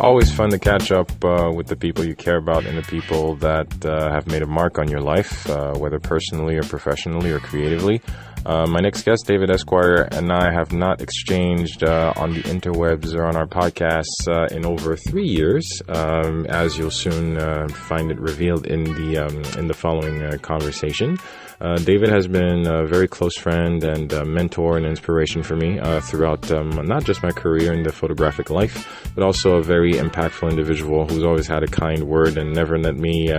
always fun to catch up with the people you care about and the people that have made a mark on your life, whether personally or professionally or creatively. My next guest, David Esquire, and I have not exchanged on the interwebs or on our podcasts in over 3 years, as you'll soon find it revealed in the following conversation. David has been a very close friend and mentor and inspiration for me throughout not just my career in the photographic life, but also a very impactful individual who's always had a kind word and never let me,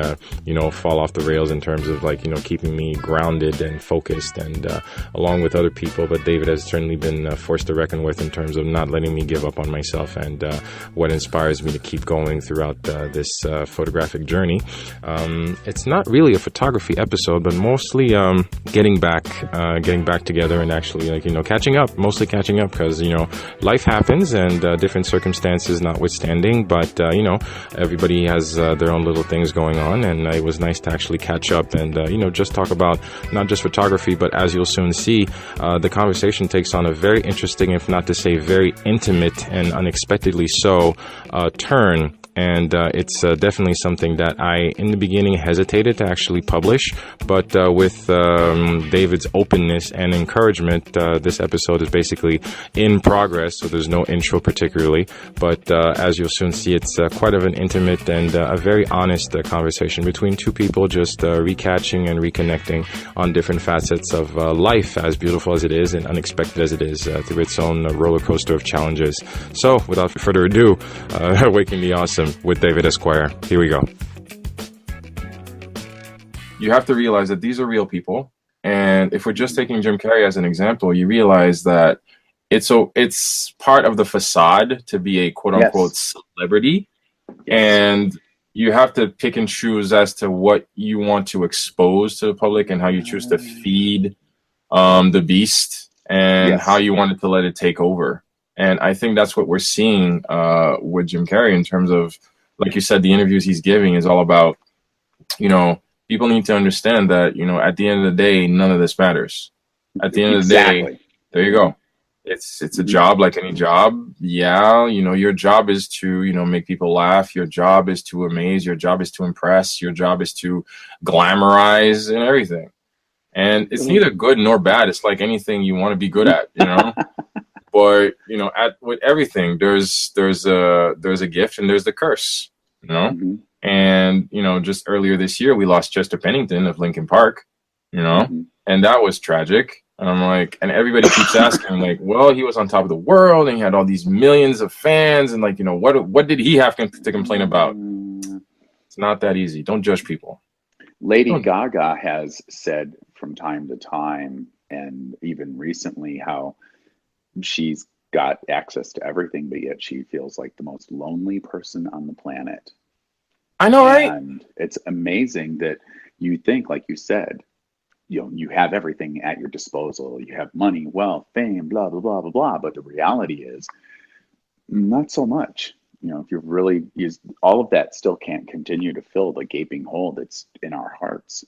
fall off the rails in terms of keeping me grounded and focused and along with other people. But David has certainly been a force to reckon with in terms of not letting me give up on myself and what inspires me to keep going throughout this photographic journey. It's not really a photography episode, but mostly getting back together and actually catching up because life happens and different circumstances notwithstanding, but everybody has their own little things going on, and it was nice to actually catch up and just talk about not just photography, but as you'll soon see, the conversation takes on a very interesting, if not to say very intimate and unexpectedly so, turn. And it's definitely something that I, in the beginning, hesitated to actually publish. But with David's openness and encouragement, this episode is basically in progress, so there's no intro particularly. But as you'll soon see, it's quite of an intimate and a very honest conversation between two people, just recatching and reconnecting on different facets of life, as beautiful as it is and unexpected as it is, through its own roller coaster of challenges. So, without further ado, Awaken the Awesome with David Esquire. Here we go. You have to realize that these are real people. And if we're just taking Jim Carrey as an example, you realize that it's part of the facade to be a quote unquote celebrity. And you have to pick and choose as to what you want to expose to the public and how you choose to feed the beast and how you wanted to let it take over. And I think that's what we're seeing with Jim Carrey in terms of, like you said, the interviews he's giving is all about, people need to understand that, at the end of the day, none of this matters. At the end of the day, there you go. It's a job like any job. Yeah, your job is to, make people laugh. Your job is to amaze. Your job is to impress. Your job is to glamorize and everything. And it's neither good nor bad. It's like anything you want to be good at, But with everything, there's a gift and there's the curse, And just earlier this year, we lost Chester Pennington of Linkin Park, and that was tragic. And I'm like, and everybody keeps asking, like, well, he was on top of the world and he had all these millions of fans, and what did he have to complain about? It's not that easy. Don't judge people. Lady Gaga has said from time to time, and even recently, how she's got access to everything, but yet she feels like the most lonely person on the planet. I know, right? And it's amazing that you think, like you said, you have everything at your disposal. You have money, wealth, fame, blah, blah, blah, blah, blah. But the reality is not so much. If you really use all of that, still can't continue to fill the gaping hole that's in our hearts.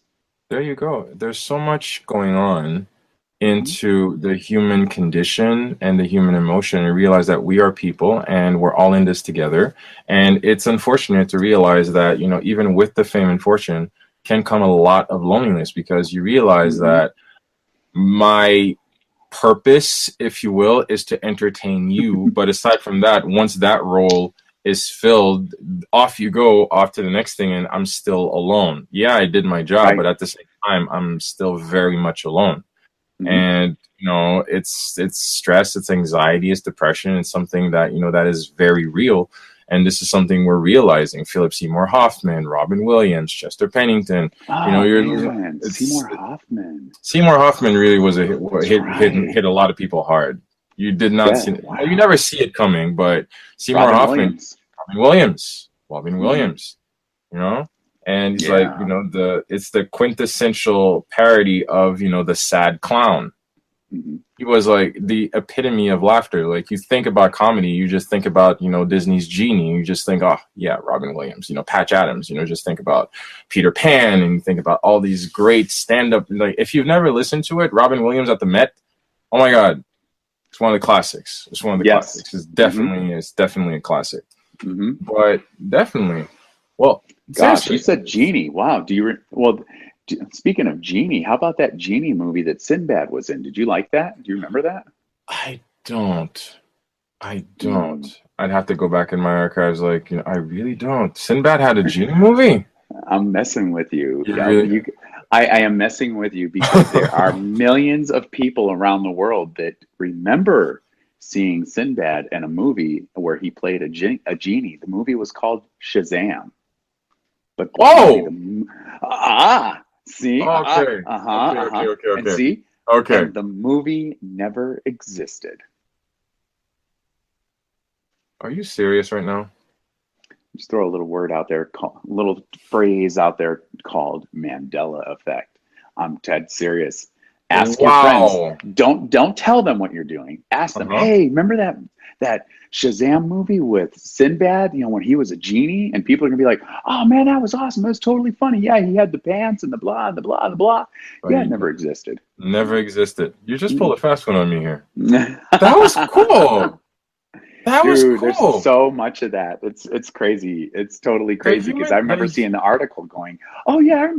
There you go. There's so much going on into the human condition and the human emotion, and realize that we are people and we're all in this together. And it's unfortunate to realize that, even with the fame and fortune can come a lot of loneliness, because you realize that my purpose, if you will, is to entertain you. But aside from that, once that role is filled, off you go, off to the next thing, and I'm still alone. Yeah, I did my job, but at the same time, I'm still very much alone. And it's stress, it's anxiety, it's depression. It's something that that is very real, and this is something we're realizing. Philip Seymour Hoffman, Robin Williams, Chester Pennington. Seymour Hoffman really was hit a lot of people hard. You did not see it. Well, you never see it coming, but Seymour Hoffman, Robin Williams, And he's like, it's the quintessential parody of, the sad clown. He was like the epitome of laughter. Like, you think about comedy, you just think about, Disney's Genie. You just think, oh, yeah, Robin Williams, Patch Adams, just think about Peter Pan, and you think about all these great stand-up. Like, if you've never listened to it, Robin Williams at the Met, oh my God, it's one of the classics. It's one of the classics. It's definitely a classic. Hmm. But definitely. Well, Gosh, you seriously, said genie. Wow. Speaking of genie, how about that genie movie that Sinbad was in? Did you like that? Do you remember that? I don't. I Hmm. don't. I'd have to go back in my archives. Like, I really don't. Sinbad had a genie movie? I'm messing with you. You Yeah, really? I am messing with you because there are millions of people around the world that remember seeing Sinbad in a movie where he played a genie. The movie was called Shazam, but the movie, Whoa! the ah, see, Okay. Okay, uh-huh, okay, okay, and okay. see, Okay. and the movie never existed. Are you serious right now? Just throw a little word out there, little phrase out there called Mandela effect. I'm dead serious. Ask your friends. Wow. Don't tell them what you're doing. Ask them, Uh-huh. hey, remember that Shazam movie with Sinbad? You know, when he was a genie, and people are gonna be like, oh man, that was awesome. That was totally funny. Yeah, he had the pants and the blah, the blah, the blah. But Yeah, it he never existed. never existed. You just pulled Mm-mm. a fast one on me here. That was cool. That was Dude, there's cool. so much of that. It's crazy. It's totally crazy because I remember The seeing the article going, "Oh yeah,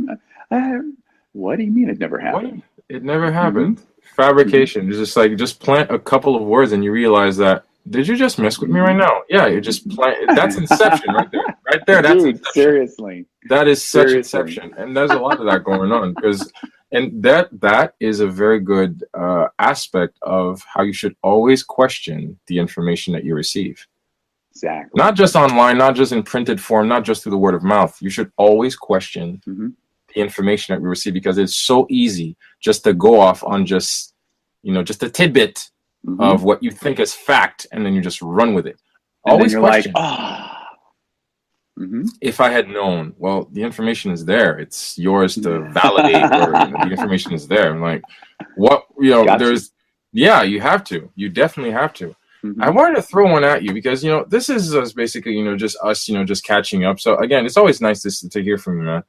what do you mean it never what? happened?" It never Hmm. happened. Hmm. Fabrication. It's just like just plant a couple of words and you realize that did you just mess with me right Hmm. now? Yeah, you just plant. That's inception right there. Right there. That's Dude, inception. seriously, That is such seriously. inception, and there's a lot of that going on because, and that is a very good aspect of how you should always question the information that you receive. Not Exactly. just online, not just in printed form, not just through the word of mouth. You should always question Hmm. the information that we receive because it's so easy just to go off on just, just a tidbit of Hmm. what you think is fact and then you just run with it. And then Always you're like, question. "Ah." Hmm. If I had known, well, the information is there. It's yours to validate or, the information is there. I'm like, what, Got you. there's, yeah, you have to. You definitely have to. I Hmm. wanted to throw one at you because, this is us basically, just us, just catching up. So again, it's always nice to hear from you, man.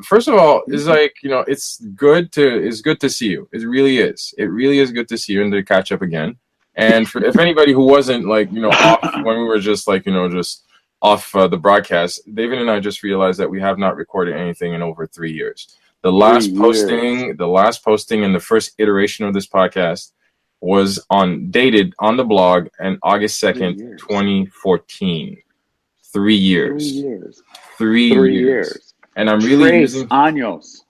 First of all, it's like, it's good to see you. It really is. It really is good to see you and to catch up again. And if anybody who wasn't like, off when we were just like, just off the broadcast, David and I just realized that we have not recorded anything in over 3 years. The 3 last years. posting, the last posting in the first iteration of this podcast was dated on the blog on August Three 2nd, years. 2014. 3 3 years. years. 3 3 years. years. And I'm really Trace using años.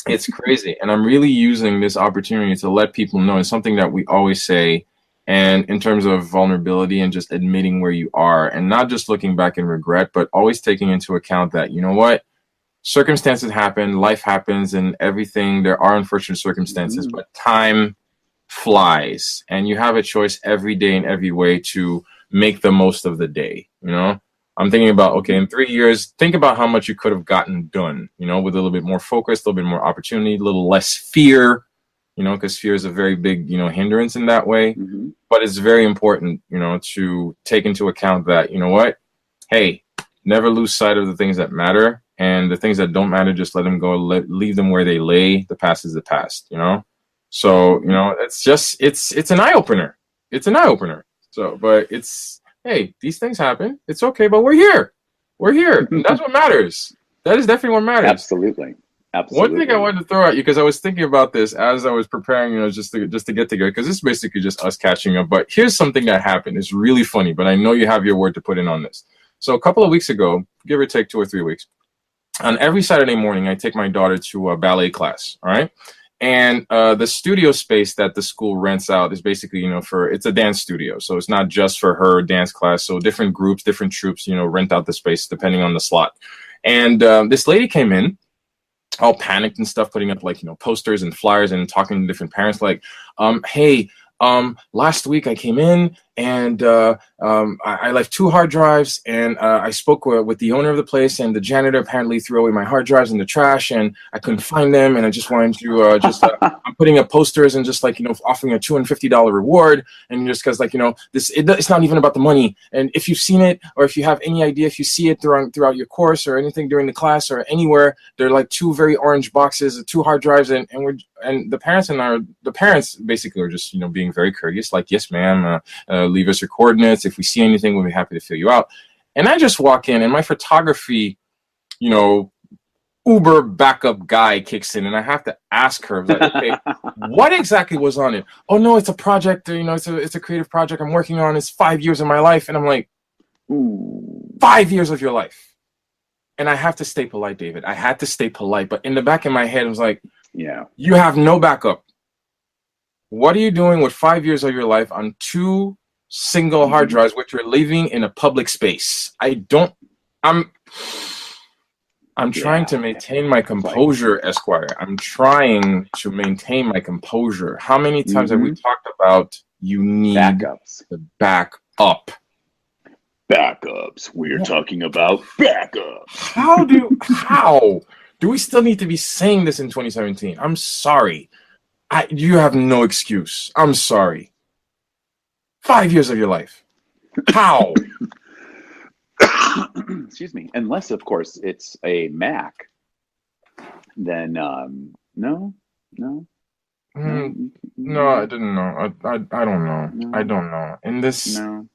it's crazy. And I'm really using this opportunity to let people know it's something that we always say. And in terms of vulnerability and just admitting where you are and not just looking back in regret, but always taking into account that, you know what? Circumstances happen, life happens, and everything. There are unfortunate circumstances, Hmm. but time flies. And you have a choice every day in every way to make the most of the day, I'm thinking about, okay, Hmm. in 3 years, think about how much you could have gotten done, with a little bit more focus, a little bit more opportunity, a little less fear, because fear is a very big, hindrance in that way. Hmm. But it's very important, to take into account that, you know what? Hey, never lose sight of the things that matter. And the things that don't matter, just let them go, leave them where they lay. The past is the past. So, Hmm. it's an eye opener. It's an eye opener. So, but hey, these things happen. It's okay, but we're here. We're here. And that's what matters. That is definitely what matters. Absolutely. One thing I Absolutely. wanted to throw at you because I was thinking about this as I was preparing, just to get together because this is basically just us catching up. But here's something that happened. It's really funny, but I know you have your word to put in on this. So a couple of weeks ago, give or take 2 or 3 weeks, on every Saturday morning, I take my daughter to a ballet class. All right. And the studio space that the school rents out is basically, it's a dance studio. So it's not just for her dance class. So different groups, different troops, rent out the space depending on the slot. And this lady came in all panicked and stuff, putting up like, posters and flyers and talking to different parents like, hey, last week I came in and I left 2 hard drives and I spoke with the owner of the place and the janitor apparently threw away my hard drives in the trash and I couldn't find them and I just wanted to I'm putting up posters and just like, offering a $250 reward and just because like, it's not even about the money. And if you've seen it or if you have any idea, if you see it throughout your course or anything during the class or anywhere, they're like 2 very orange boxes, 2 hard drives and the parents basically are just, being very courteous, like, yes, ma'am, leave us your coordinates. If we see anything, we'll be happy to fill you out. And I just walk in, and my photography, you know, Uber backup guy kicks in, and I have to ask her, like, okay, what exactly was on it? Oh no, it's a project. You know, it's a creative project I'm working on. It's 5 years of my life, and I'm like, Ooh. 5 years of your life. And I have to stay polite, David. I had to stay polite, but in the back of my head, I was like, Yeah. you have no backup. What are you doing with 5 years of your life on 2 single hard drives, which you're leaving in a public space? I'm trying to maintain my composure, Esquire. I'm trying to maintain my composure. How many times have we talked about you need Backups. to back up? Backups. We're talking about backups. How do we still need to be saying this in 2017? I'm sorry. You have no excuse. I'm sorry. 5 years of your life. How? Excuse me. Unless, of course, it's a Mac, then no. No, I didn't know. I don't know. No. I don't know. In this, No.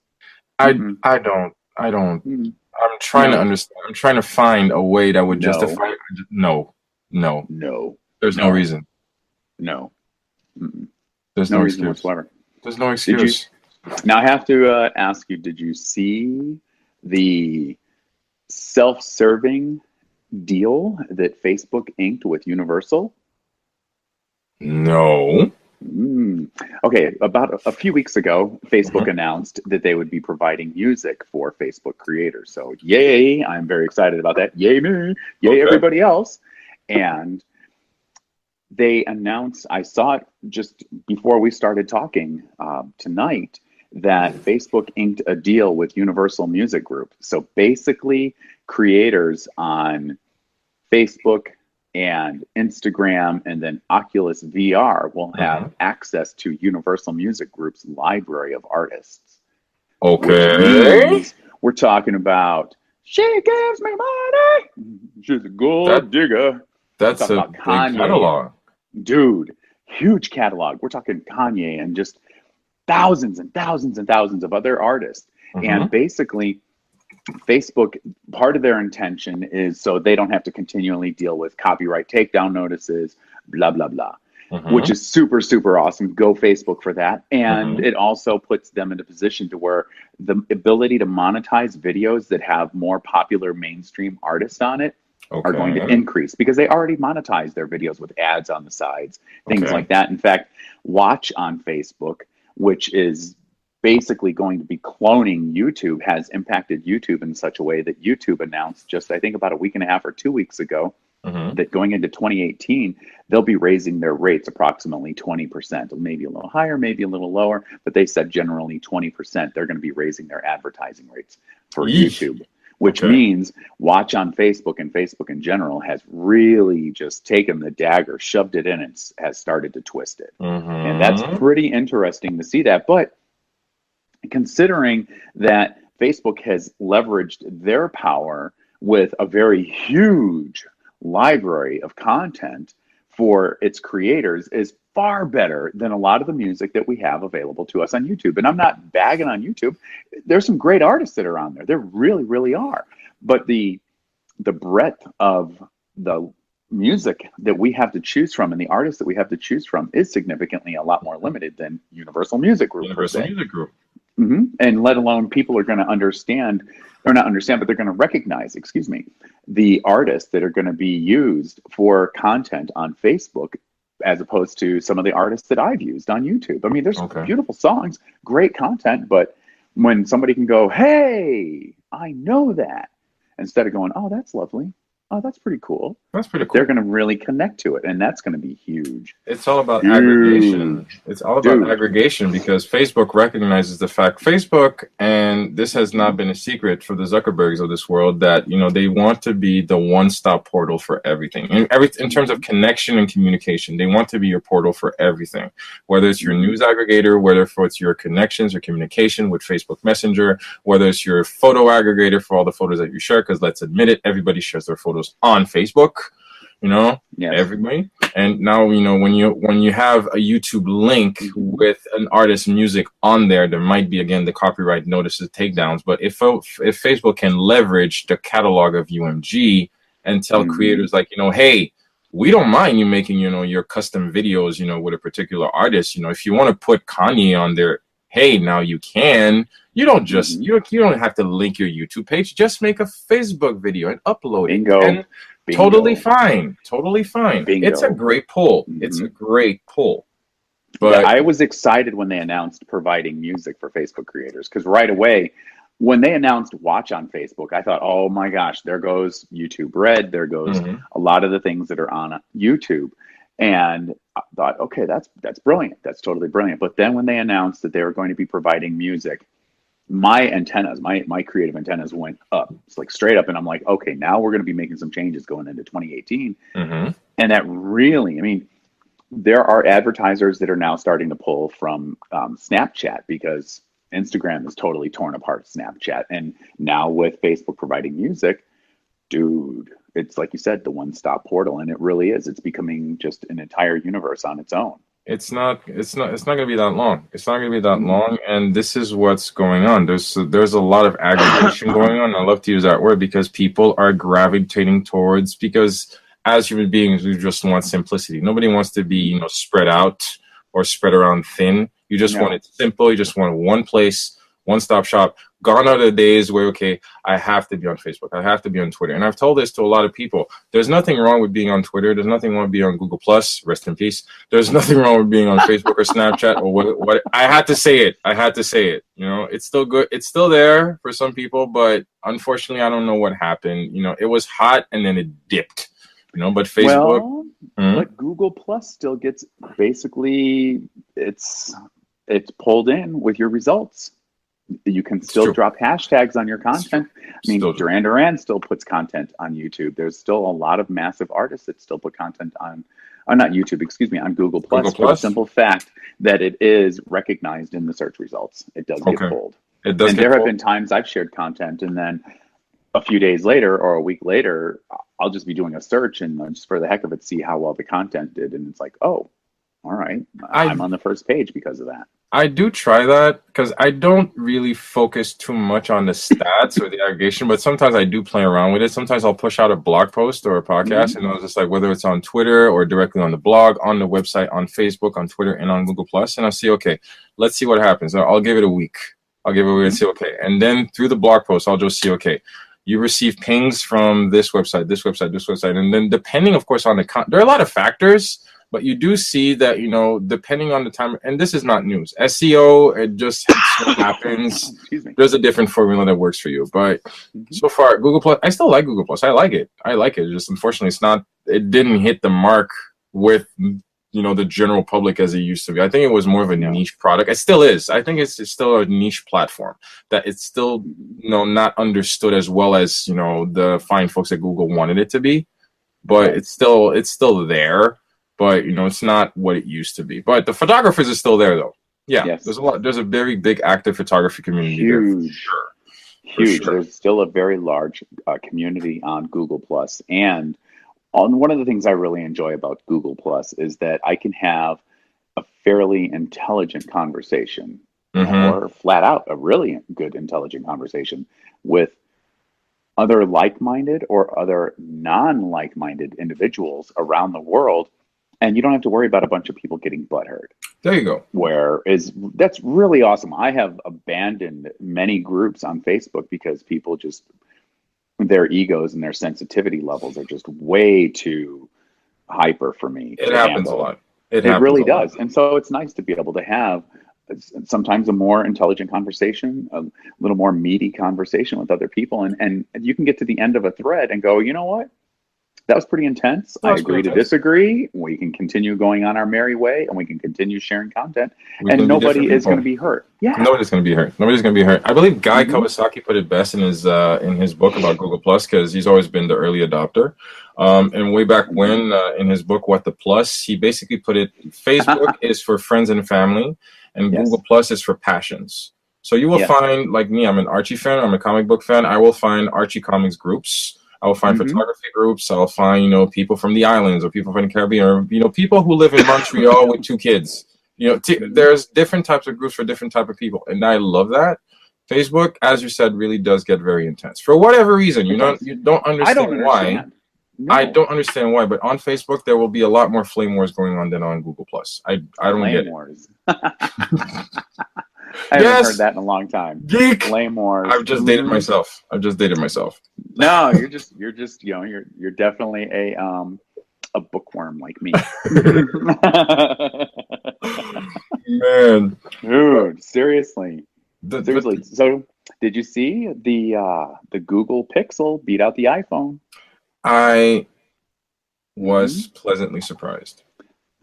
I don't. I'm trying to understand. I'm trying to find a way that would justify it. No. There's no reason. No. There's No no reason excuse. whatsoever. There's no excuse. Now I have to ask you, did you see the self-serving deal that Facebook inked with Universal? No. Okay, about a few weeks ago, Facebook announced that they would be providing music for Facebook creators. So yay, I'm very excited about that. Yay me, yay everybody else. And they announced, I saw it just before we started talking tonight, that Facebook inked a deal with Universal Music Group. So basically, creators on Facebook and Instagram and then Oculus VR will have access to Universal Music Group's library of artists. Okay. We're talking about, she gives me money, she's a gold digger. That's a big catalog. Dude, huge catalog. We're talking Kanye and just thousands and thousands and thousands of other artists. And basically, Facebook, part of their intention is so they don't have to continually deal with copyright takedown notices, blah, blah, blah, which is super, super awesome. Go Facebook for that. And it also puts them in a position to where the ability to monetize videos that have more popular mainstream artists on it are going to increase, because they already monetize their videos with ads on the sides, things like that. In fact, Watch on Facebook, which is basically going to be cloning YouTube, has impacted YouTube in such a way that YouTube announced just, I think, about a week and a half or 2 weeks ago, that going into 2018, they'll be raising their rates approximately 20%, maybe a little higher, maybe a little lower, but they said generally 20%. They're going to be raising their advertising rates for YouTube, which means Watch on Facebook and Facebook in general has really just taken the dagger, shoved it in, and has started to twist it. And that's pretty interesting to see that. But considering that Facebook has leveraged their power with a very huge library of content for its creators is far better than a lot of the music that we have available to us on YouTube. And I'm not bagging on YouTube. There's some great artists that are on there. There really, really are. But the breadth of the music that we have to choose from and the artists that we have to choose from is significantly a lot more limited than Universal Music Group. Universal Music Group. And let alone people are going to understand, or not understand, but they're going to recognize, the artists that are going to be used for content on Facebook, as opposed to some of the artists that I've used on YouTube. I mean, there's beautiful songs, great content, but when somebody can go, hey, I know that, instead of going, oh, that's lovely. Oh, that's pretty cool. That's pretty cool. They're going to really connect to it, and that's going to be huge. It's all about aggregation. It's all about aggregation, because Facebook recognizes the fact, Facebook, and this has not been a secret for the Zuckerbergs of this world, that, you know, they want to be the one-stop portal for everything. In terms of connection and communication, they want to be your portal for everything, whether it's your news aggregator, whether it's your connections or communication with Facebook Messenger, whether it's your photo aggregator for all the photos that you share, because let's admit it, everybody shares their photos on Facebook, you know, everybody. And now, you know, when you have a YouTube link with an artist's music on there, there might be, again, the copyright notices, takedowns. But if Facebook can leverage the catalog of UMG and tell creators like, you know, hey, we don't mind you making, you know, your custom videos, you know, with a particular artist. You know, if you want to put Kanye on there, hey, now you can. You don't just you don't have to link your YouTube page. Just make a Facebook video and upload it. And totally fine. Totally fine. Bingo. It's a great pull. It's a great pull. But yeah, I was excited when they announced providing music for Facebook creators, because right away, when they announced Watch on Facebook, I thought, oh my gosh, there goes YouTube Red. There goes a lot of the things that are on YouTube. And I thought, okay, that's brilliant. That's totally brilliant. But then when they announced that they were going to be providing music, my antennas, my creative antennas went up. It's like straight up. And I'm like, okay, now we're going to be making some changes going into 2018. And that really, I mean, there are advertisers that are now starting to pull from Snapchat, because Instagram is totally torn apart Snapchat. And now with Facebook providing music, dude, it's like you said, the one-stop portal. And it really is. It's becoming just an entire universe on its own. It's not going to be that long. It's not going to be that long. And this is what's going on. There's a lot of aggregation going on. I love to use that word, because people are gravitating towards, because as human beings, we just want simplicity. Nobody wants to be, you know, spread out or spread around thin. You just want it simple. You just want one place, one-stop shop. Gone are the days where, okay, I have to be on Facebook, I have to be on Twitter. And I've told this to a lot of people. There's nothing wrong with being on Twitter. There's nothing wrong with being on Google Plus. Rest in peace. There's nothing wrong with being on Facebook or Snapchat or what. I had to say it. You know, it's still good. It's still there for some people, but unfortunately, I don't know what happened. You know, it was hot and then it dipped. You know, but Facebook. But Google Plus still gets, basically, it's pulled in with your results. You can still drop hashtags on your content. I mean, Duran still puts content on YouTube. There's still a lot of massive artists that still put content on, not YouTube, excuse me, on Google Plus, for the simple fact that it is recognized in the search results. It does get pulled. And there have been times I've shared content, and then a few days later or a week later, I'll just be doing a search and just for the heck of it, see how well the content did. And it's like, oh, all right, I'm on the first page because of that. I do try that, because I don't really focus too much on the stats or the aggregation, but sometimes I do play around with it. Sometimes I'll push out a blog post or a podcast, and I'll just, like, whether it's on Twitter or directly on the blog, on the website, on Facebook, on Twitter, and on Google Plus, and I'll see, okay, let's see what happens. I'll give it a week. And see, okay. And then through the blog post, I'll just see, okay, you receive pings from this website, this website, this website. And then depending, of course, on the there are a lot of factors, but you do see that, you know, depending on the time, and this is not news. SEO, it just happens. There's a different formula that works for you. But so far, Google Plus, I still like Google Plus. I like it. Just unfortunately, it didn't hit the mark with, you know, the general public as it used to be. I think it was more of a niche product. It still is. I think it's still a niche platform that it's still, you know, not understood as well as, you know, the fine folks at Google wanted it to be. But it's still there. But, you know, it's not what it used to be. But the photographers are still there, though. Yeah, there's a very big active photography community there. For sure. Huge. There's still a very large community on Google Plus. And one of the things I really enjoy about Google Plus is that I can have a fairly intelligent conversation, or flat out a really good intelligent conversation with other like-minded or other non-like-minded individuals around the world. And you don't have to worry about a bunch of people getting butthurt. There you go. That's really awesome. I have abandoned many groups on Facebook because people just, their egos and their sensitivity levels are just way too hyper for me. It happens a lot. It really does. And so it's nice to be able to have sometimes a more intelligent conversation, a little more meaty conversation with other people. And you can get to the end of a thread and go, you know what? That was pretty intense. I agree to disagree. We can continue going on our merry way, and we can continue sharing content, and nobody is going to be hurt. Yeah, nobody's going to be hurt. I believe Guy Kawasaki put it best in his book about Google Plus, because he's always been the early adopter. And way back when, in his book What the Plus, he basically put it: Facebook is for friends and family, and Google Plus is for passions. So you will find, like me, I'm an Archie fan. I'm a comic book fan. I will find Archie comics groups. I will find Mm-hmm. photography groups. I'll find, you know, people from the islands or people from the Caribbean, or, you know, people who live in Montreal with 2 kids. You know, there's different types of groups for different type of people, and I love that. Facebook, as you said, really does get very intense for whatever reason. You don't understand I don't why. understand. No. I don't understand why, but on Facebook there will be a lot more flame wars going on than on Google Plus. I don't Flame get it. wars. I haven't heard that in a long time. Geek. Flame wars. I've just dated myself. I've just dated myself. No, you're just you know, you're definitely a bookworm like me. Man, dude, seriously. Seriously. So, did you see the Google Pixel beat out the iPhone? I was pleasantly surprised.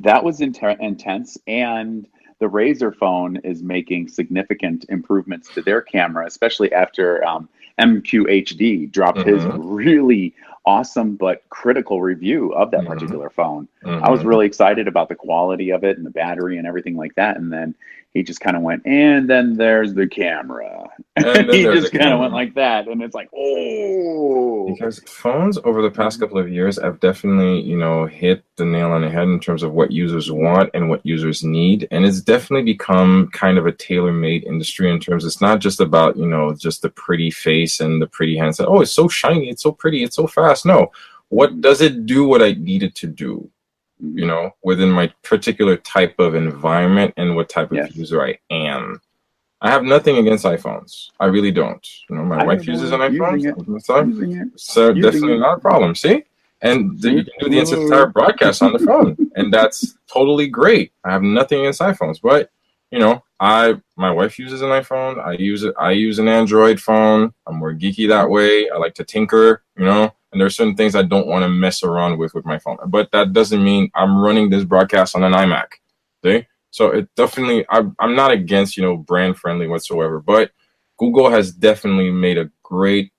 That was intense, and the Razer phone is making significant improvements to their camera, especially after MQHD dropped his really awesome but critical review of that particular phone. I was really excited about the quality of it and the battery and everything like that, and then he just kind of went, and then there's the camera. And he just kind of went like that, and it's like, oh. Because phones over the past couple of years have definitely, you know, hit the nail on the head in terms of what users want and what users need. And it's definitely become kind of a tailor-made industry in terms, it's not just about, you know, just the pretty face and the pretty handset. Oh, it's so shiny, it's so pretty, it's so fast. No, what does it do what I need it to do? You know, within my particular type of environment and what type of user I am. I have nothing against iPhones. I really don't. You know, my wife uses an iPhone. So definitely not a problem. See? And you can do the entire broadcast on the phone. And that's totally great. I have nothing against iPhones. But, you know, my wife uses an iPhone. I use an Android phone. I'm more geeky that way. I like to tinker, you know. And there are certain things I don't want to mess around with my phone. But that doesn't mean I'm running this broadcast on an iMac. See? So it definitely, I'm not against, you know, brand friendly whatsoever. But Google has definitely made a great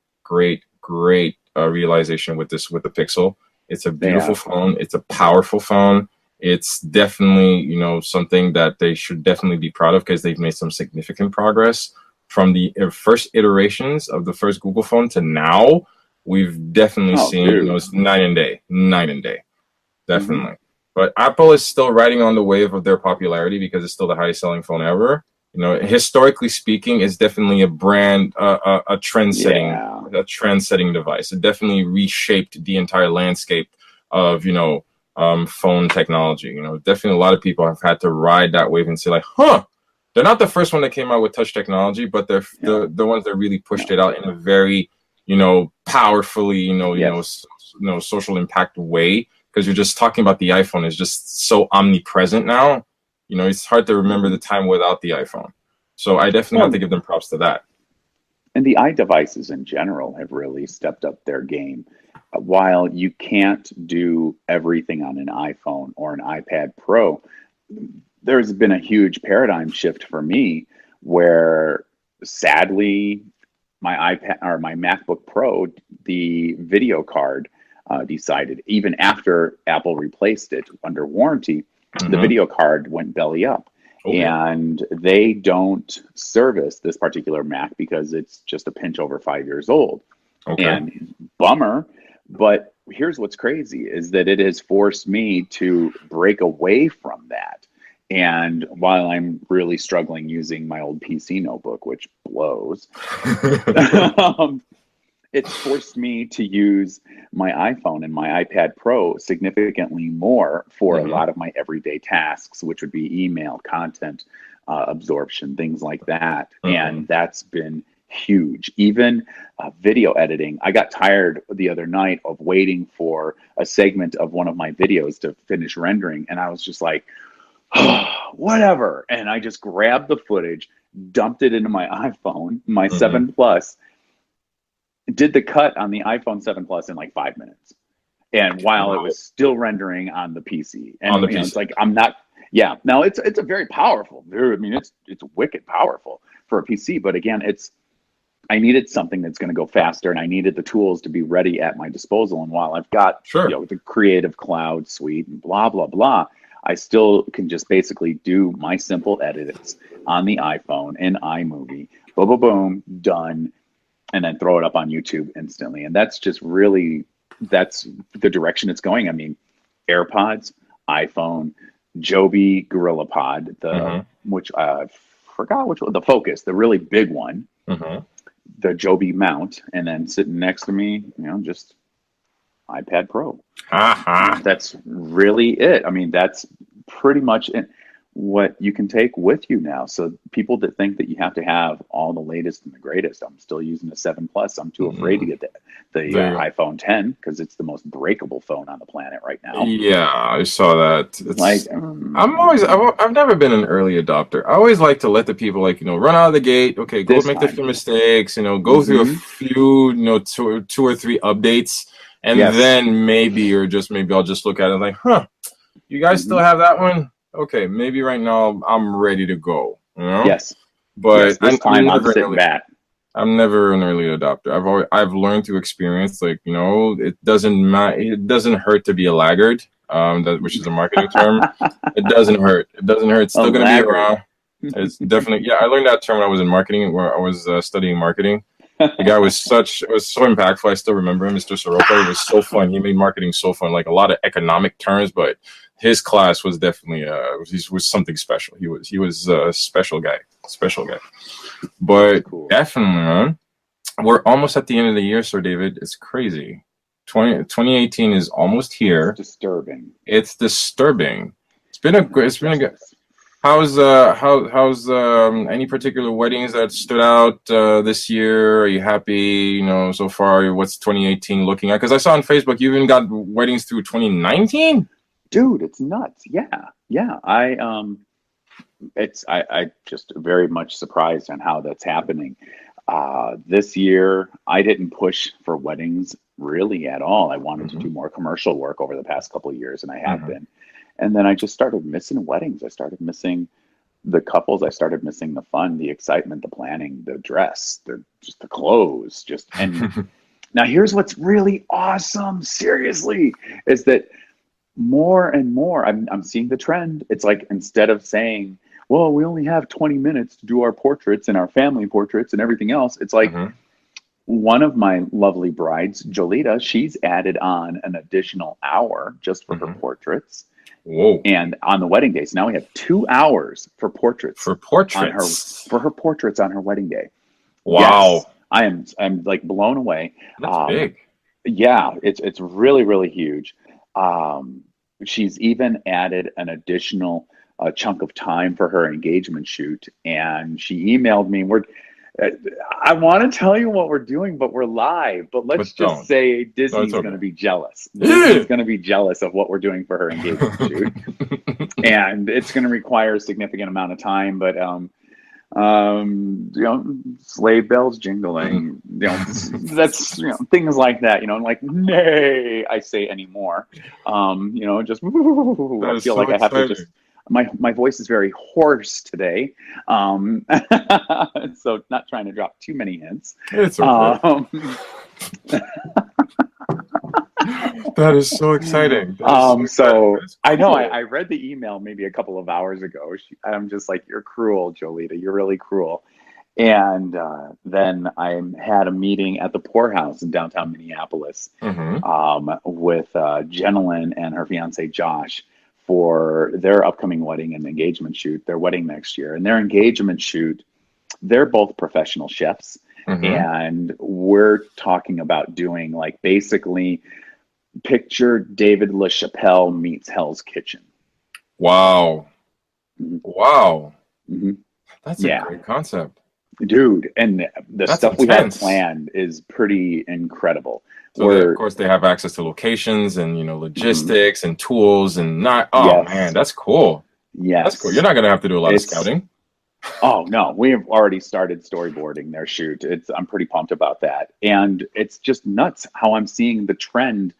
realization with the Pixel. It's a beautiful phone. It's a powerful phone. It's definitely, you know, something that they should definitely be proud of because they've made some significant progress from the first iterations of the first Google phone to now. We've definitely seen, you know, it's night and day, definitely. But Apple is still riding on the wave of their popularity because it's still the highest selling phone ever. You know, historically speaking, it's definitely a brand, a trend-setting device. It definitely reshaped the entire landscape of, you know, phone technology. You know, definitely a lot of people have had to ride that wave and say like, they're not the first one that came out with touch technology, but they're the ones that really pushed it out in a very, you know, powerfully, you know, social impact way. Because you're just talking about the iPhone is just so omnipresent now. You know, it's hard to remember the time without the iPhone. So I definitely have to give them props to that. And the iDevices in general have really stepped up their game. While you can't do everything on an iPhone or an iPad Pro, there's been a huge paradigm shift for me where sadly my iPad or my MacBook Pro, the video card decided, even after Apple replaced it under warranty, the video card went belly up. And they don't service this particular Mac because it's just a pinch over 5 years old. And bummer, but here's what's crazy is that it has forced me to break away from that. And while I'm really struggling using my old PC notebook, which blows, it's forced me to use my iPhone and my iPad Pro significantly more for a lot of my everyday tasks, which would be email, content absorption, things like that. And that's been huge. Even video editing. I got tired the other night of waiting for a segment of one of my videos to finish rendering. And I was just like, whatever. And I just grabbed the footage, dumped it into my iPhone, my 7 Plus, did the cut on the iPhone 7 Plus in like 5 minutes. And while it was still rendering on the PC. And you know, it's like, I'm not, now it's a very powerful, I mean, it's wicked powerful for a PC. But again, I needed something that's going to go faster, and I needed the tools to be ready at my disposal. And while I've got you know, the Creative Cloud suite and blah, blah, blah, I still can just basically do my simple edits on the iPhone in iMovie. Boom, boom, boom, done. and then throw it up on YouTube instantly. And that's just really, that's the direction it's going. I mean, AirPods, iPhone, Joby Gorilla Pod, which I forgot which one, the Focus, the really big one, the Joby mount, and then sitting next to me, just iPad Pro. That's really it. I mean, that's pretty much it. What you can take with you now. So people that think that you have to have all the latest and the greatest, I'm still using the 7 Plus. I'm too afraid to get the iPhone 10 because it's the most breakable phone on the planet right now. Yeah, I saw that. It's like I've never been an early adopter. I always like to let the people run out of the gate. Okay, go make the few mistakes. Go through a few two or three updates, and then maybe I'll just look at it like, you guys still have that one? Okay, maybe right now I'm ready to go. Yes, but this time I'm sitting back. I'm never an early adopter. I've learned through experience. It doesn't hurt to be a laggard. Which is a marketing term. It doesnn't hurt. It doesn't hurt. It's still going to be around. It's definitely I learned that term when I was in marketing, where I was studying marketing. The guy was so impactful. I still remember him, Mr. Soroka. It was so fun. He made marketing so fun, like a lot of economic terms, but his class was definitely was something special. He was a special guy. But definitely, man, we're almost at the end of the year, Sir David. It's crazy. 2018 is almost here. It's disturbing. It's been a good. How's any particular weddings that stood out this year? Are you happy, so far? What's 2018 looking at? Because I saw on Facebook you even got weddings through 2019. Dude, it's nuts. Yeah. I just very much surprised on how that's happening. This year, I didn't push for weddings really at all. I wanted to do more commercial work over the past couple of years, and I have been. And then I just started missing weddings. I started missing the couples. I started missing the fun, the excitement, the planning, the dress, the clothes. And now here's what's really awesome, seriously, is that more and more I'm seeing the trend. It's like, instead of saying, well, we only have 20 minutes to do our portraits and our family portraits and everything else, it's like one of my lovely brides, Jolita, she's added on an additional hour just for her portraits. Whoa. And on the wedding day, so now we have 2 hours for portraits. For portraits for her portraits on her wedding day. Wow. Yes, I'm like blown away. That's big. Yeah, it's really, really huge. She's even added an additional chunk of time for her engagement shoot, and she emailed me. I want to tell you what we're doing, but we're live. But let's just say Disney's going to be jealous. Disney's going to be jealous of what we're doing for her engagement shoot, and it's going to require a significant amount of time. But sleigh bells jingling, that's things like that. Like, nay, I say anymore. Just I feel like I have to just. My voice is very hoarse today, so not trying to drop too many hints. It's okay. That is so exciting. So I know I read the email maybe a couple of hours ago. I'm just like, you're cruel, Jolita. You're really cruel. And then I had a meeting at the Poorhouse in downtown Minneapolis with Jenilyn and her fiance Josh, for their upcoming wedding and engagement shoot, their wedding next year. And their engagement shoot, they're both professional chefs. And we're talking about doing, like, basically picture David LaChapelle meets Hell's Kitchen. Wow. Wow. That's a great concept. Dude, and the stuff we have planned is pretty incredible. So of course, they have access to locations and logistics and tools and man, that's cool. Yes, that's cool. You're not gonna have to do a lot of scouting. Oh no, we have already started storyboarding their shoot. I'm pretty pumped about that, and it's just nuts how I'm seeing the trend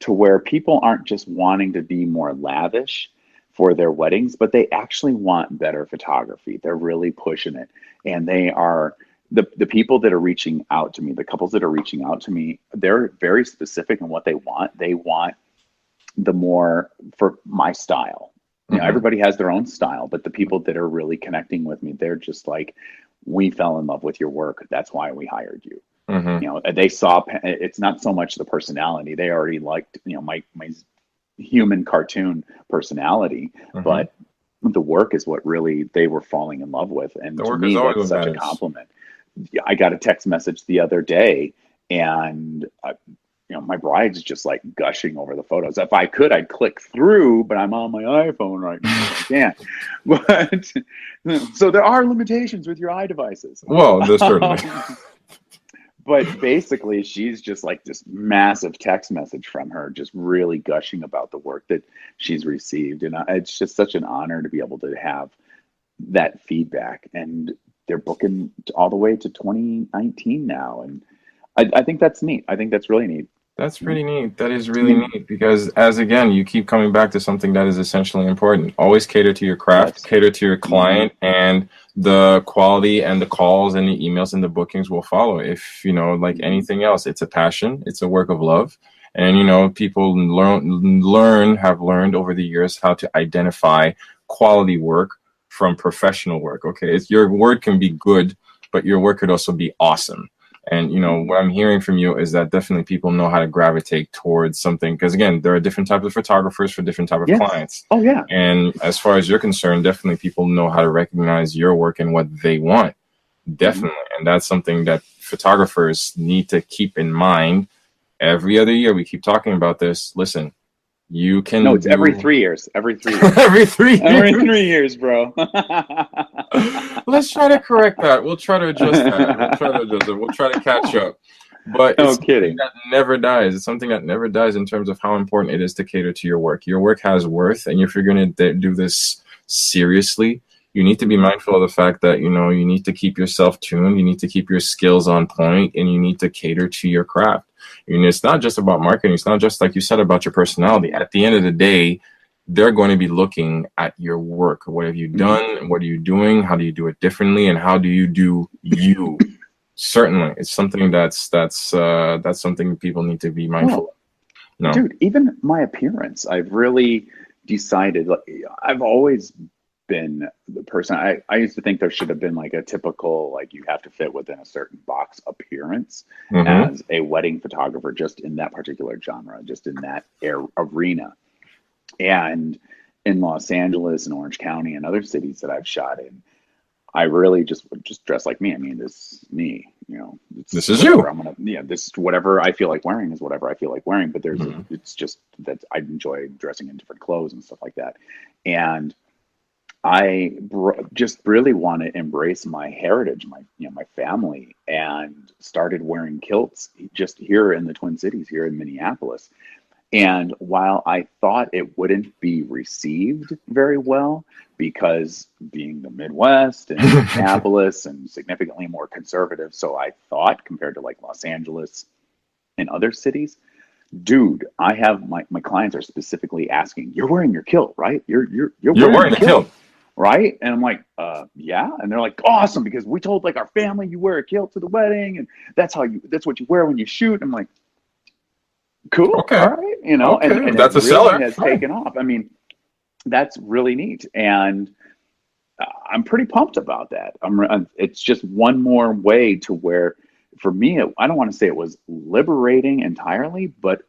to where people aren't just wanting to be more lavish for their weddings, but they actually want better photography. They're really pushing it, and they are. The people that are reaching out to me, the couples that are reaching out to me, they're very specific in what they want. They want the more for my style. Everybody has their own style, but the people that are really connecting with me, they're just like, we fell in love with your work. That's why we hired you. Mm-hmm. You know, they saw, it's not so much the personality. They already liked, you know, my human cartoon personality, Mm-hmm. but the work is what really they were falling in love with. And The to work is me, always that's what such a matters. compliment. I got a text message the other day, and you know, my bride's just like gushing over the photos. If I could, I'd click through, but I'm on my iPhone right now, so I can't. But so there are limitations with your iDevices. Well, there's certainly. But basically, she's just like this massive text message from her, just really gushing about the work that she's received. And it's just such an honor to be able to have that feedback. And they're booking all the way to 2019 now. And I think that's neat. I think that's really neat. That's pretty neat. That is really neat because, as again, you keep coming back to something that is essentially important. Always cater to your craft, Yes. cater to your client, and the quality and the calls and the emails and the bookings will follow. If, you know, like anything else, it's a passion, it's a work of love. And, you know, people have learned over the years how to identify quality work from professional work. Okay, your word can be good, but your work could also be awesome. And, you know, what I'm hearing from you is that definitely people know how to gravitate towards something. Because, again, there are different types of photographers for different type of clients. Oh, yeah. And as far as you're concerned, definitely people know how to recognize your work and what they want. Definitely. And that's something that photographers need to keep in mind. Every other year, we keep talking about this. Listen, you can No, it's every 3 years. Every 3 years. every 3 years. Every 3 years, bro. Let's try to correct that. We'll try to adjust that. We'll try to catch up. But No it's kidding. something that never dies. It's something that never dies in terms of how important it is to cater to your work. Your work has worth, and if you're going to do this seriously, you need to be mindful of the fact that, you know, you need to keep yourself tuned, you need to keep your skills on point, and you need to cater to your craft. And it's not just about marketing. It's not just, like you said, about your personality. At the end of the day, they're going to be looking at your work. What have you done? What are you doing? How do you do it differently? And how do you do you? Certainly, it's something that's something people need to be mindful of. No. Dude, even my appearance, I've really decided, like, I've always been the person, I used to think there should have been like a typical, like, you have to fit within a certain box appearance as a wedding photographer, just in that particular genre, just in that arena. And in Los Angeles and Orange County and other cities that I've shot in, I really just dress like me. I mean, this is me, you know. This is you. This is whatever I feel like wearing is whatever I feel like wearing. But it's just that I enjoy dressing in different clothes and stuff like that. And I just really want to embrace my heritage, my family, and started wearing kilts just here in the Twin Cities, here in Minneapolis. And while I thought it wouldn't be received very well, because being the Midwest and Minneapolis and significantly more conservative, so I thought, compared to like Los Angeles and other cities, dude, I have my clients are specifically asking, "You're wearing your kilt, right? You're wearing the kilt, right?" And I'm like, yeah. And they're like, "Awesome, because we told like our family you wear a kilt to the wedding, and that's what you wear when you shoot." I'm like, cool. Okay. All right. You know, okay. and That's it a really seller. has taken off. I mean, that's really neat. And I'm pretty pumped about that. It's just one more way to where, for me, I don't want to say it was liberating entirely, but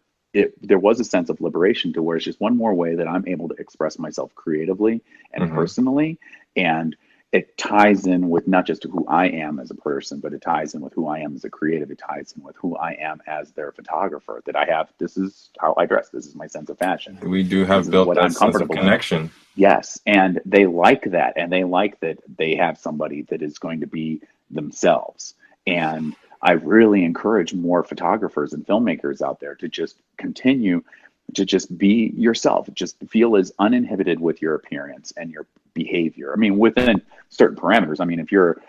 there was a sense of liberation to where it's just one more way that I'm able to express myself creatively and personally. And it ties in with not just who I am as a person, but it ties in with who I am as a creative. It ties in with who I am as their photographer, that I have. This is how I dress. This is my sense of fashion. We do have built that sense of connection. Yes. And they like that. And they like that they have somebody that is going to be themselves. And I really encourage more photographers and filmmakers out there to just continue to just be yourself, just feel as uninhibited with your appearance and your behavior. I mean, within certain parameters. I mean, if you're,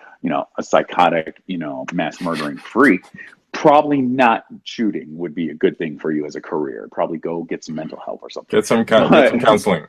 a psychotic, mass murdering freak, probably not shooting would be a good thing for you as a career. Probably go get some mental help or something. Get some counseling.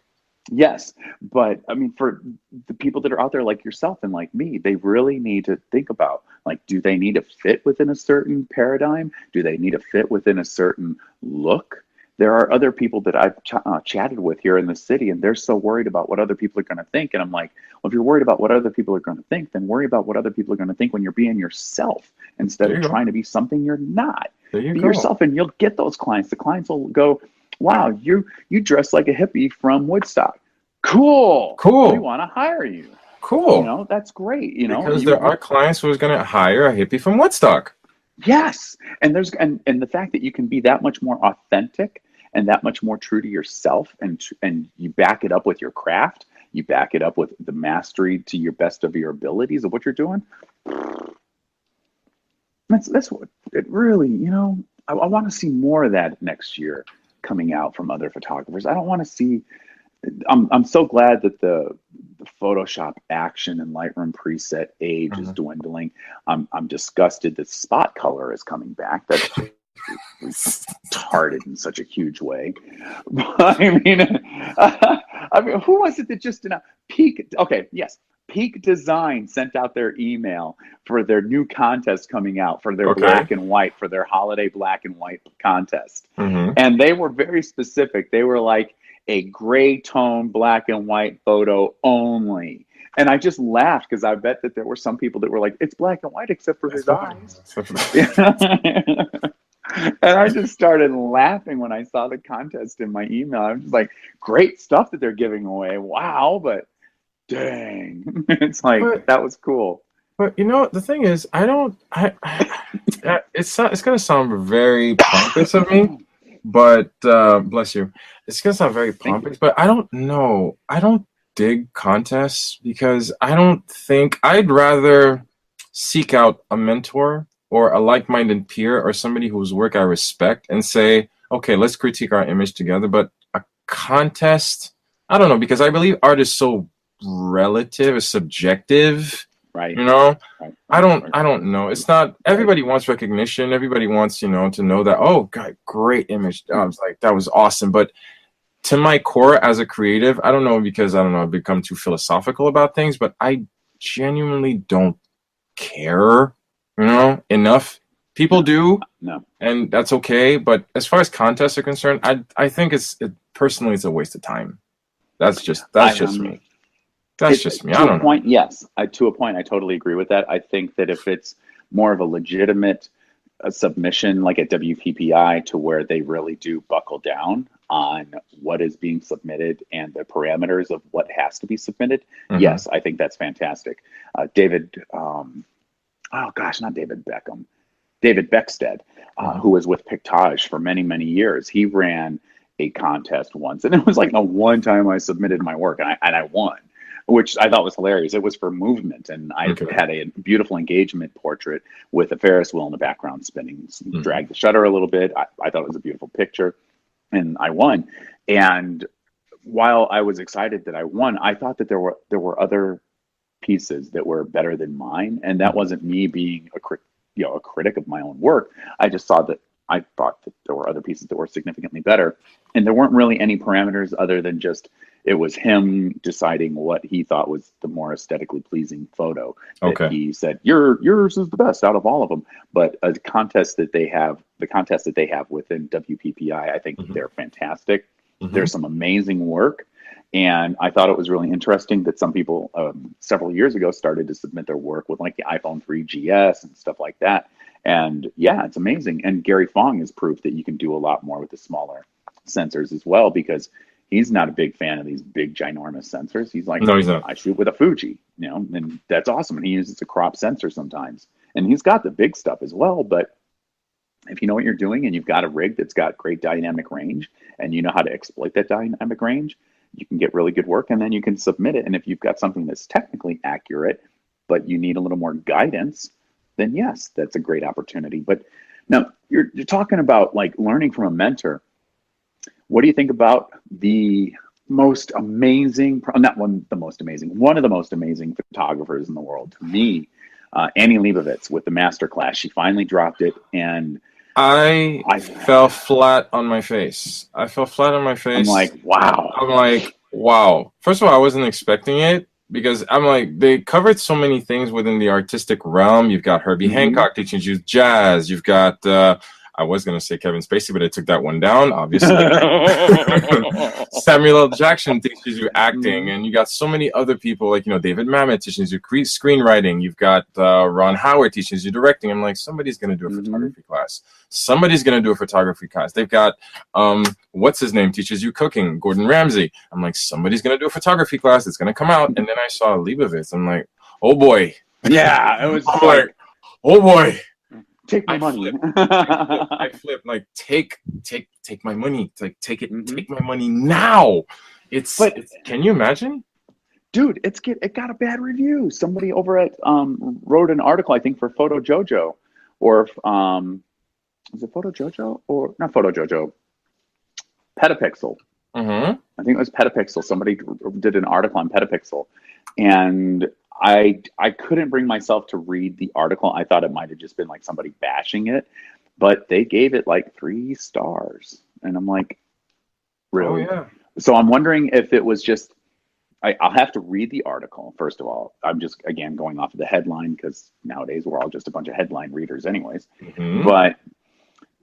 Yes. But I mean, for the people that are out there like yourself and like me, they really need to think about, like, do they need to fit within a certain paradigm? Do they need to fit within a certain look? there are other people that I've chatted with here in the city, and they're so worried about what other people are going to think. And I'm like, well, if you're worried about what other people are going to think, then worry about what other people are going to think when you're being yourself instead of trying to be something you're not. Be yourself, and you'll get those clients. The clients will go, wow, you dress like a hippie from Woodstock. Cool. We want to hire you. Cool. You know, that's great. You know, because there are clients who's going to hire a hippie from Woodstock. Yes. And there's and the fact that you can be that much more authentic and that much more true to yourself, and you back it up with your craft, you back it up with the mastery to your best of your abilities of what you're doing. That's what it really, you know, I want to see more of that next year coming out from other photographers. I don't want to see, I'm so glad that the Photoshop action and Lightroom preset age is dwindling. I'm disgusted that spot color is coming back. That's retarded in such a huge way. But, I mean, who was it that just announced Peak? Okay, yes. Peak Design sent out their email for their new contest coming out for their black and white, for their holiday black and white contest. And they were very specific. They were like, a gray tone black and white photo only. And I just laughed because I bet that there were some people that were like, it's black and white except for his eyes. And I just started laughing when I saw the contest in my email. I was just like, great stuff that they're giving away. Wow, but dang. It's like, that was cool. But you know, the thing is, it's going to sound very pompous of me. But bless you. It's gonna sound very pompous, but I don't know. I don't dig contests because I don't think I'd rather seek out a mentor or a like-minded peer or somebody whose work I respect and say, okay, let's critique our image together. But a contest, I don't know, because I believe art is so relative, it's subjective. Right. You know, I don't know. It's not, everybody wants recognition. Everybody wants, you know, to know that, oh, God, great image. I was like, that was awesome. But to my core as a creative, I don't know, because I don't know, I've become too philosophical about things, but I genuinely don't care, you know, enough. People do. No. And that's okay. But as far as contests are concerned, I think personally, it's a waste of time. That's just me. That's just me. I don't know. Yes, to a point, I totally agree with that. I think that if it's more of a legitimate submission, like at WPPI, to where they really do buckle down on what is being submitted and the parameters of what has to be submitted, yes, I think that's fantastic. David Beckstead, who was with Pictage for many, many years, he ran a contest once, and it was like the one time I submitted my work, and I won, which I thought was hilarious. It was for Movement, and I had a beautiful engagement portrait with a Ferris wheel in the background spinning. Dragged the shutter a little bit. I thought it was a beautiful picture, and I won. And while I was excited that I won, I thought that there were other pieces that were better than mine, and that wasn't me being a critic of my own work. I just saw that I thought that there were other pieces that were significantly better, and there weren't really any parameters other than just it was him deciding what he thought was the more aesthetically pleasing photo. That he said, yours is the best out of all of them. But the contest that they have within WPPI, I think they're fantastic. There's some amazing work. And I thought it was really interesting that some people several years ago started to submit their work with like the iPhone 3GS and stuff like that. And yeah, it's amazing. And Gary Fong is proof that you can do a lot more with the smaller sensors as well, because he's not a big fan of these big ginormous sensors. He's like, no, he's not. I shoot with a Fuji, you know, and that's awesome. And he uses a crop sensor sometimes. And he's got the big stuff as well. But if you know what you're doing and you've got a rig that's got great dynamic range and you know how to exploit that dynamic range, you can get really good work, and then you can submit it. And if you've got something that's technically accurate, but you need a little more guidance, then yes, that's a great opportunity. But now you're talking about like learning from a mentor. What do you think about the most amazing, one of the most amazing photographers in the world, to me, Annie Leibovitz with the masterclass? She finally dropped it, and I fell flat on my face. I'm like, wow. First of all, I wasn't expecting it, because I'm like, they covered so many things within the artistic realm. You've got Herbie Hancock teaching you jazz. You've got I was going to say Kevin Spacey, but I took that one down, obviously. Samuel L. Jackson teaches you acting, and you got so many other people, like, David Mamet teaches you screenwriting. You've got Ron Howard teaches you directing. I'm like, somebody's going to do a photography class. Somebody's going to do a photography class. They've got, what's his name, teaches you cooking, Gordon Ramsay. I'm like, somebody's going to do a photography class. It's going to come out. And then I saw Leibovitz. I'm like, oh boy. Yeah, it was like, oh boy. Take my money. I flip like take my money. Like take it. Take my money now. It's can you imagine? Dude, it got a bad review. Somebody over at wrote an article, I think, for Photo Jojo, or is it Photo Jojo or not Photo Jojo? Petapixel. I think it was Petapixel. Somebody did an article on Petapixel, and I couldn't bring myself to read the article. I thought it might have just been like somebody bashing it, but they gave it like 3 stars, and I'm like, really? Oh, yeah. So I'm wondering if it was just. I'll have to read the article, first of all. I'm just, again, going off of the headline, because nowadays we're all just a bunch of headline readers anyways. But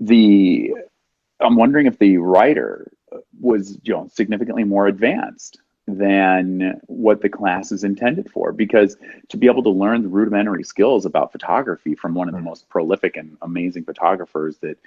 I'm wondering if the writer was, significantly more advanced than what the class is intended for. Because to be able to learn the rudimentary skills about photography from one of the most prolific and amazing photographers that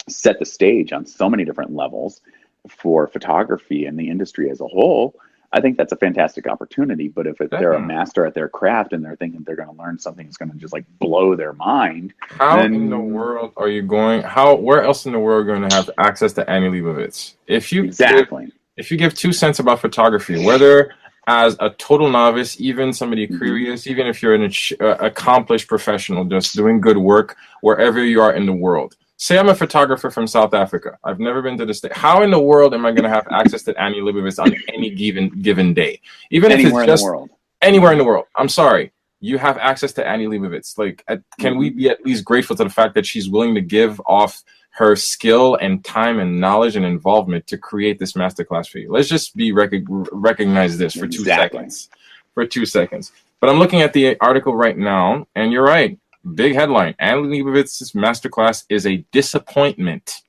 set the stage on so many different levels for photography and the industry as a whole, I think that's a fantastic opportunity. But if they're a master at their craft and they're thinking they're going to learn something that's going to just like blow their mind, how in the world are you going? Where else in the world are you going to have access to Annie Leibovitz? If you give 2 cents about photography, whether as a total novice, even somebody curious, even if you're an accomplished professional just doing good work wherever you are in the world. Say I'm a photographer from South Africa. I've never been to the state. How in the world am I going to have access to Annie Leibovitz on any given day? Even anywhere if it's just in the world. Anywhere in the world. I'm sorry. You have access to Annie Leibovitz. Like, can we be at least grateful to the fact that she's willing to give off her skill and time and knowledge and involvement to create this masterclass for you? Let's just recognize this for 2 seconds. For 2 seconds. But I'm looking at the article right now, and you're right. Big headline. Annie Leibovitz's masterclass is a disappointment.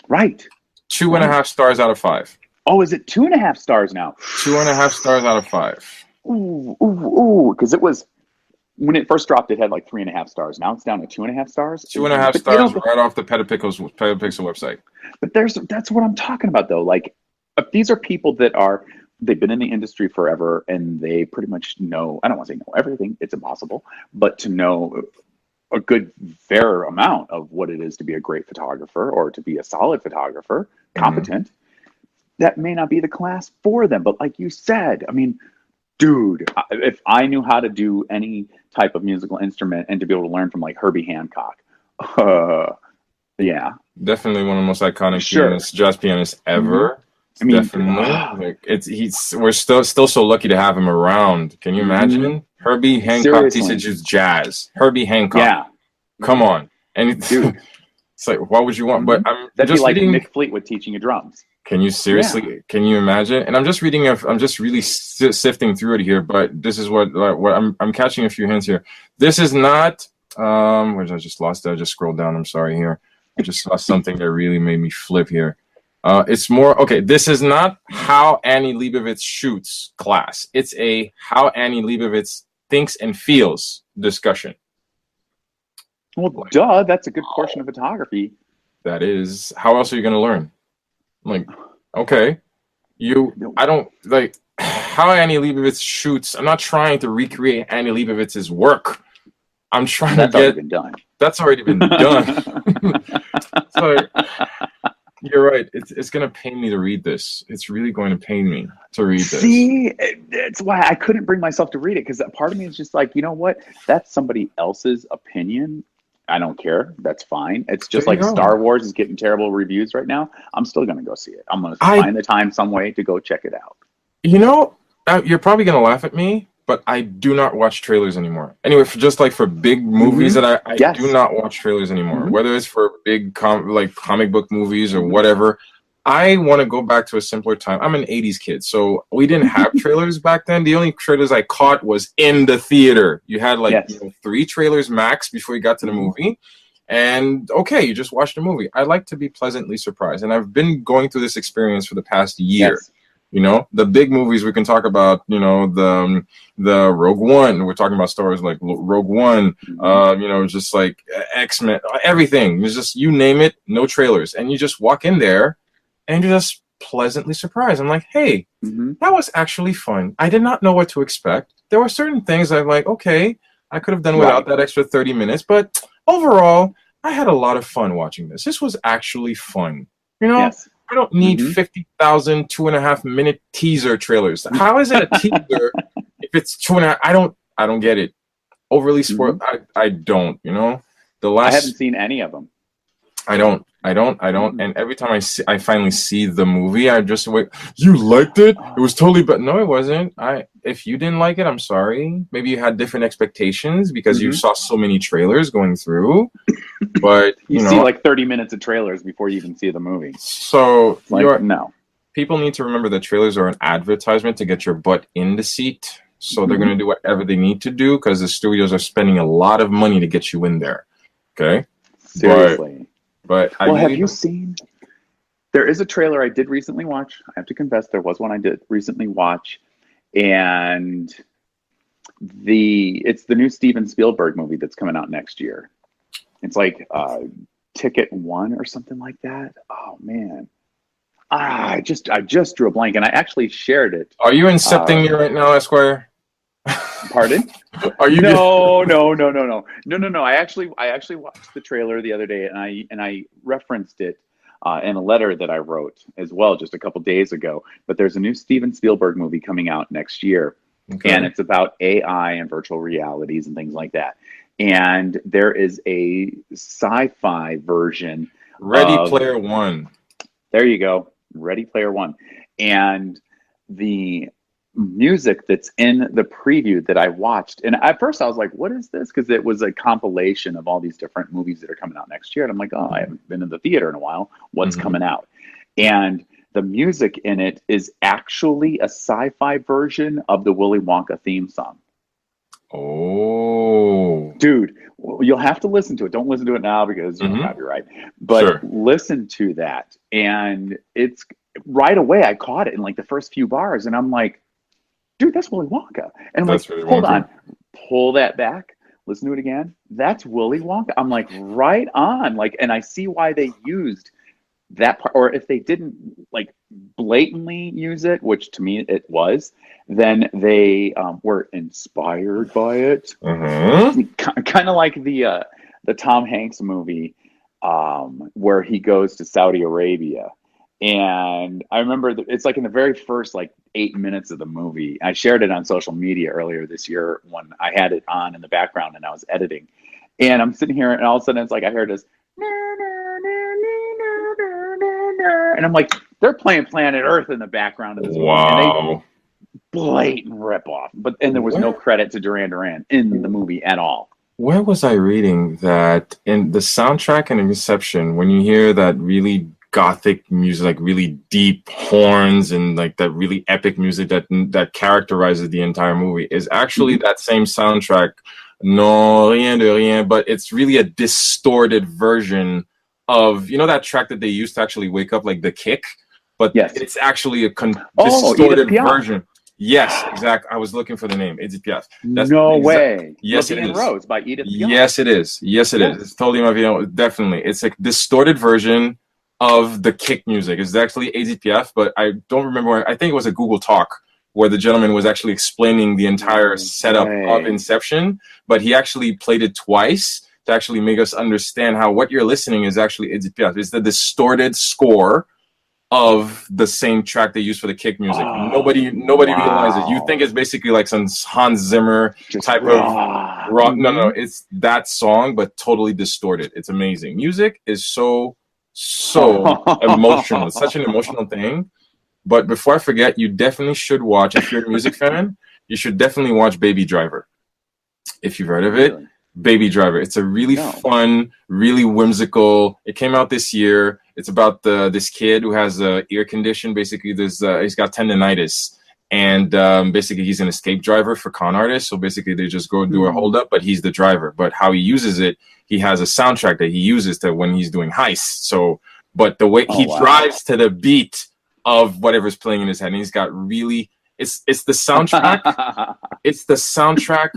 Right. 2.5 stars out of 5. Oh, is it 2.5 stars now? 2.5 stars out of 5. Ooh. Because it was, when it first dropped, it had like 3.5 stars. Now it's down to 2.5 stars. 2.5 stars right off the Petapixel website. But that's what I'm talking about, though. Like, if these are people that they've been in the industry forever, and they pretty much know, I don't want to say know everything, it's impossible, but to know a good, fair amount of what it is to be a great photographer or to be a solid photographer, competent, that may not be the class for them. But like you said, I mean, dude, if I knew how to do any type of musical instrument and to be able to learn from like Herbie Hancock, yeah. Definitely one of the most iconic jazz pianists ever. I mean, definitely. We're still so lucky to have him around. Can you imagine? Herbie Hancock teaches jazz. Herbie Hancock. Yeah. Come on. And dude, it's like, why would you want? But that'd be like Mick Fleetwood teaching you drums. Can you seriously? Yeah. Can you imagine? And I'm just reading. I'm just really sifting through it here. But this is what I'm catching a few hints here. This is not. Where did I just lost it? I just scrolled down. I'm sorry here. I just saw something that really made me flip here. It's more, okay, this is not how Annie Leibovitz shoots class. It's a how Annie Leibovitz thinks and feels discussion. Well, duh, that's a good portion of photography. That is. How else are you going to learn? Like, okay, I don't, like, how Annie Leibovitz shoots, I'm not trying to recreate Annie Leibovitz's work. I'm trying to get... Already been done. That's already been done. So, you're right. It's going to pain me to read this. It's really going to pain me to read this. See, that's why I couldn't bring myself to read it, because part of me is just like, you know what? That's somebody else's opinion. I don't care. That's fine. It's just like Star Wars is getting terrible reviews right now. I'm still going to go see it. I'm going to find the time some way to go check it out. You know, you're probably going to laugh at me, but I do not watch trailers anymore. Anyway, for big movies that I do not watch trailers anymore, whether it's for big comic book movies or whatever. I want to go back to a simpler time. I'm an 80s kid, so we didn't have trailers back then. The only trailers I caught was in the theater. You had 3 trailers max before you got to the movie. And okay, you just watched a movie. I like to be pleasantly surprised, and I've been going through this experience for the past year. Yes. You know, the big movies we can talk about. You know, the Rogue One. We're talking about Star Wars like Rogue One. You know, just like X-Men, everything. It's just, you name it, no trailers, and you just walk in there, and you're just pleasantly surprised. I'm like, hey, that was actually fun. I did not know what to expect. There were certain things I'm like, okay, I could have done without that extra 30 minutes, but overall, I had a lot of fun watching this. This was actually fun. You know, I don't need 50,000 2.5-minute teaser trailers. How is it a teaser if it's 2.5? I don't get it. Overly spoiled. I don't. You know, I haven't seen any of them. I don't. And every time I finally see the movie, I just wait. You liked it? It was totally, but no, it wasn't. If you didn't like it, I'm sorry. Maybe you had different expectations because you saw so many trailers going through. But you see like 30 minutes of trailers before you even see the movie. So no. People need to remember that trailers are an advertisement to get your butt in the seat. So they're going to do whatever they need to do because the studios are spending a lot of money to get you in there. Okay. Seriously. But have you seen? There is a trailer I did recently watch. I have to confess, there was one I did recently watch, and it's the new Steven Spielberg movie that's coming out next year. It's like Ticket One or something like that. Oh man, I just drew a blank, and I actually shared it. Are you incepting me right now, Esquire? Pardon? Are you? No. I actually watched the trailer the other day, and I referenced it in a letter that I wrote as well just a couple days ago. But there's a new Steven Spielberg movie coming out next year, and it's about AI and virtual realities and things like that. And there is a sci-fi version. Ready Player One. There you go, Ready Player One, and the music that's in the preview that I watched, and at first I was like, what is this? Because it was a compilation of all these different movies that are coming out next year, and I'm like, oh, I haven't been in the theater in a while, what's coming out? And the music in it is actually a sci-fi version of the Willy Wonka theme song. Oh, dude, you'll have to listen to it. Don't listen to it now because you're copyright, but listen to that, and it's right away I caught it in like the first few bars, and I'm like, dude, that's Willy Wonka. And I'm like, hold on, pull that back, listen to it again. That's Willy Wonka. I'm like, right on. Like, and I see why they used that part, or if they didn't like blatantly use it, which to me it was, then they were inspired by it. Kind of like the Tom Hanks movie where he goes to Saudi Arabia. And I remember it's like in the very first like 8 minutes of the movie. I shared it on social media earlier this year when I had it on in the background and I was editing. And I'm sitting here and all of a sudden it's like I heard this. And I'm like, they're playing Planet Earth in the background of this movie. And they blatant ripoff. And there was no credit to Duran Duran in the movie at all. Where was I reading that in the soundtrack and Inception, when you hear that really gothic music, like really deep horns and like that really epic music that characterizes the entire movie, is actually that same soundtrack, Non Rien de Rien, but it's really a distorted version of, you know, that track that they used to actually wake up, like The Kick, but it's actually a distorted version. Yes, exactly. I was looking for the name. Edith Piaf. No way. Yes, Looking it is. Rose by Edith Piaf. Yes, it is. Yes, it is. It's totally my video. Definitely. It's a distorted version of the Kick music. It's actually Edith Piaf, but I don't remember where. I think it was a Google Talk where the gentleman was actually explaining the entire setup of Inception, but he actually played it twice to actually make us understand how what you're listening is actually Edith Piaf. It's the distorted score of the same track they use for the Kick music. Nobody realizes. You think it's basically like some Hans Zimmer type of rock. No, it's that song, but totally distorted. It's amazing. Music is so emotional. It's such an emotional thing. But before I forget, you definitely should watch, if you're a music fan, you should definitely watch Baby Driver. If you've heard of it. Really? Baby Driver. It's a really fun, really whimsical. It came out this year. It's about this kid who has a ear condition. Basically, he's got tendonitis, And basically, he's an escape driver for con artists. So basically, they just go do a holdup, but he's the driver. But how he uses it, he has a soundtrack that he uses to when he's doing heists. So, but the way he drives to the beat of whatever's playing in his head, and he's got really, it's the soundtrack. It's the soundtrack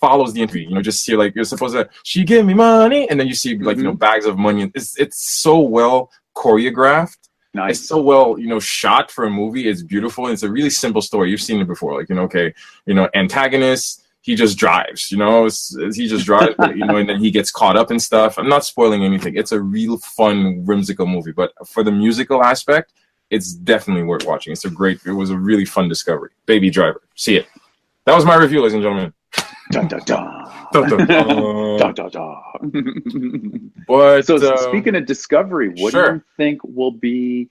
follows the interview. You know, just see like you're supposed to. She give me money, and then you see like bags of money. It's so well choreographed. Nice. It's so well, shot for a movie. It's beautiful. It's a really simple story. You've seen it before. Like, antagonist, he just drives, he just drives, but, and then he gets caught up in stuff. I'm not spoiling anything. It's a real fun, whimsical movie. But for the musical aspect, it's definitely worth watching. It was a really fun discovery. Baby Driver. See it. That was my review, ladies and gentlemen. Dun, dun, dun. Dun, dun, dun. Dun, dun, dun. But so speaking of discovery, what do you think will be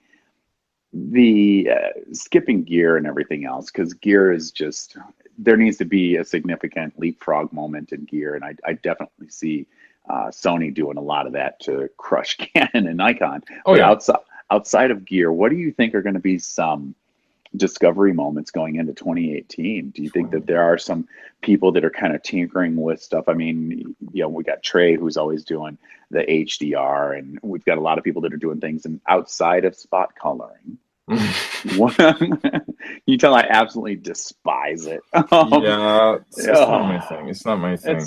the skipping gear and everything else? Because gear is just, there needs to be a significant leapfrog moment in gear, and I definitely see Sony doing a lot of that to crush Canon and Nikon. Oh, yeah. Outside of gear, what do you think are going to be some discovery moments going into 2018? Do you think that there are some people that are kind of tinkering with stuff? I mean, we got Trey, who's always doing the HDR, and we've got a lot of people that are doing things outside of spot coloring. You tell I absolutely despise it. Yeah, it's not my thing. It's not my thing.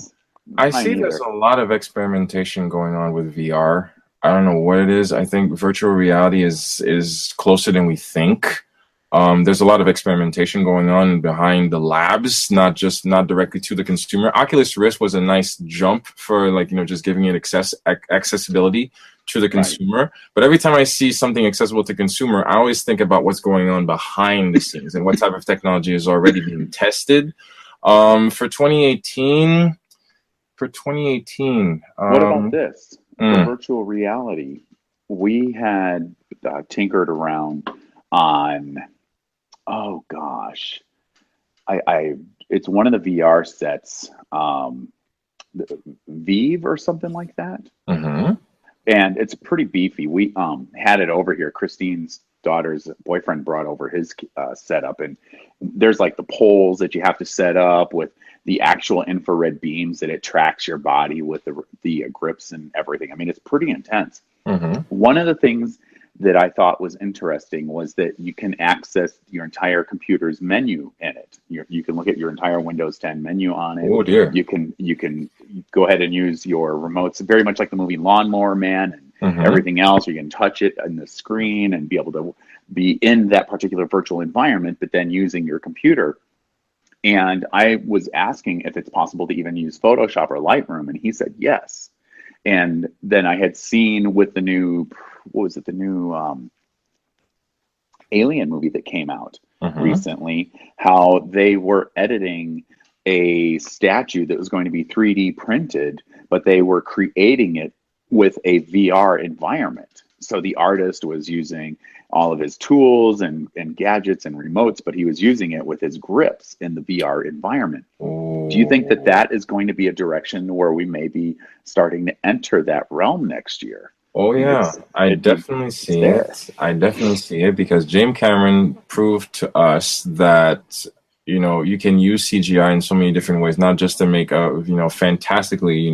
I see there's a lot of experimentation going on with VR. I don't know what it is. I think virtual reality is closer than we think. There's a lot of experimentation going on behind the labs, not directly to the consumer. Oculus Rift was a nice jump for just giving it accessibility to the consumer. Right. But every time I see something accessible to consumer, I always think about what's going on behind the scenes and what type of technology is already being tested. For 2018, what about this? For virtual reality, we had tinkered around on. Oh gosh, it's one of the VR sets, Vive or something like that, and it's pretty beefy. We had it over here. Christine's daughter's boyfriend brought over his setup, and there's like the poles that you have to set up with the actual infrared beams that it tracks your body with the grips and everything. I mean, it's pretty intense. One of the things that I thought was interesting was that you can access your entire computer's menu in it. You can look at your entire Windows 10 menu on it. Oh dear. You can go ahead and use your remotes, very much like the movie Lawnmower Man and everything else. You can touch it on the screen and be able to be in that particular virtual environment, but then using your computer. And I was asking if it's possible to even use Photoshop or Lightroom, and he said yes. And then I had seen with the new, the new Alien movie that came out recently, how they were editing a statue that was going to be 3D printed, but they were creating it with a VR environment. So the artist was using all of his tools and gadgets and remotes, but he was using it with his grips in the VR environment. Do you think that that is going to be a direction where we may be starting to enter that realm next year? Oh yeah, I definitely see it. I definitely see it because James Cameron proved to us that you can use CGI in so many different ways, not just to make a fantastically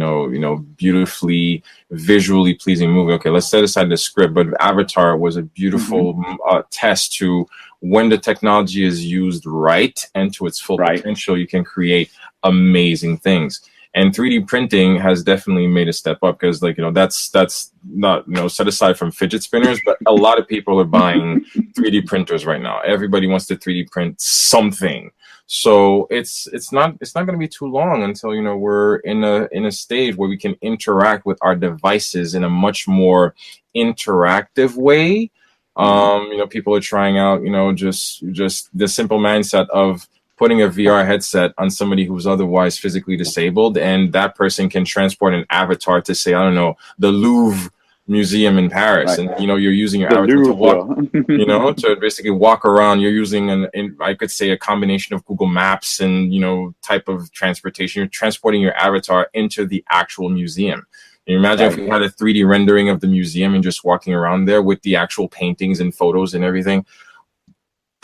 beautifully visually pleasing movie. Okay, let's set aside the script, but Avatar was a beautiful test to when the technology is used right and to its full potential, you can create amazing things. And 3D printing has definitely made a step up because, that's not, set aside from fidget spinners, but a lot of people are buying 3D printers right now. Everybody wants to 3D print something. So it's not going to be too long until, we're in a stage where we can interact with our devices in a much more interactive way. People are trying out, just the simple mindset of putting a VR headset on somebody who's otherwise physically disabled, and that person can transport an avatar to, say, I don't know, the Louvre Museum in Paris, and you're using your avatar to walk, to basically walk around. You're using I could say a combination of Google Maps and type of transportation. You're transporting your avatar into the actual museum. Can you imagine if you had a 3D rendering of the museum and just walking around there with the actual paintings and photos and everything?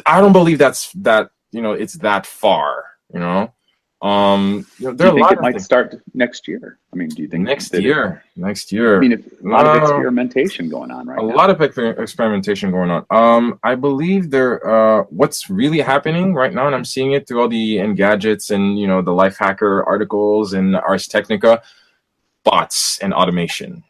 I don't believe that's that, it's that far, there Do are you a think lot it of might things. start next year? I mean, do you think Next that it, year, I mean, if a lot of no, experimentation going on a right now. lot of experimentation going on. I believe what's really happening right now, and I'm seeing it through all the Engadgets and the Life Hacker articles and Ars Technica, bots and automation.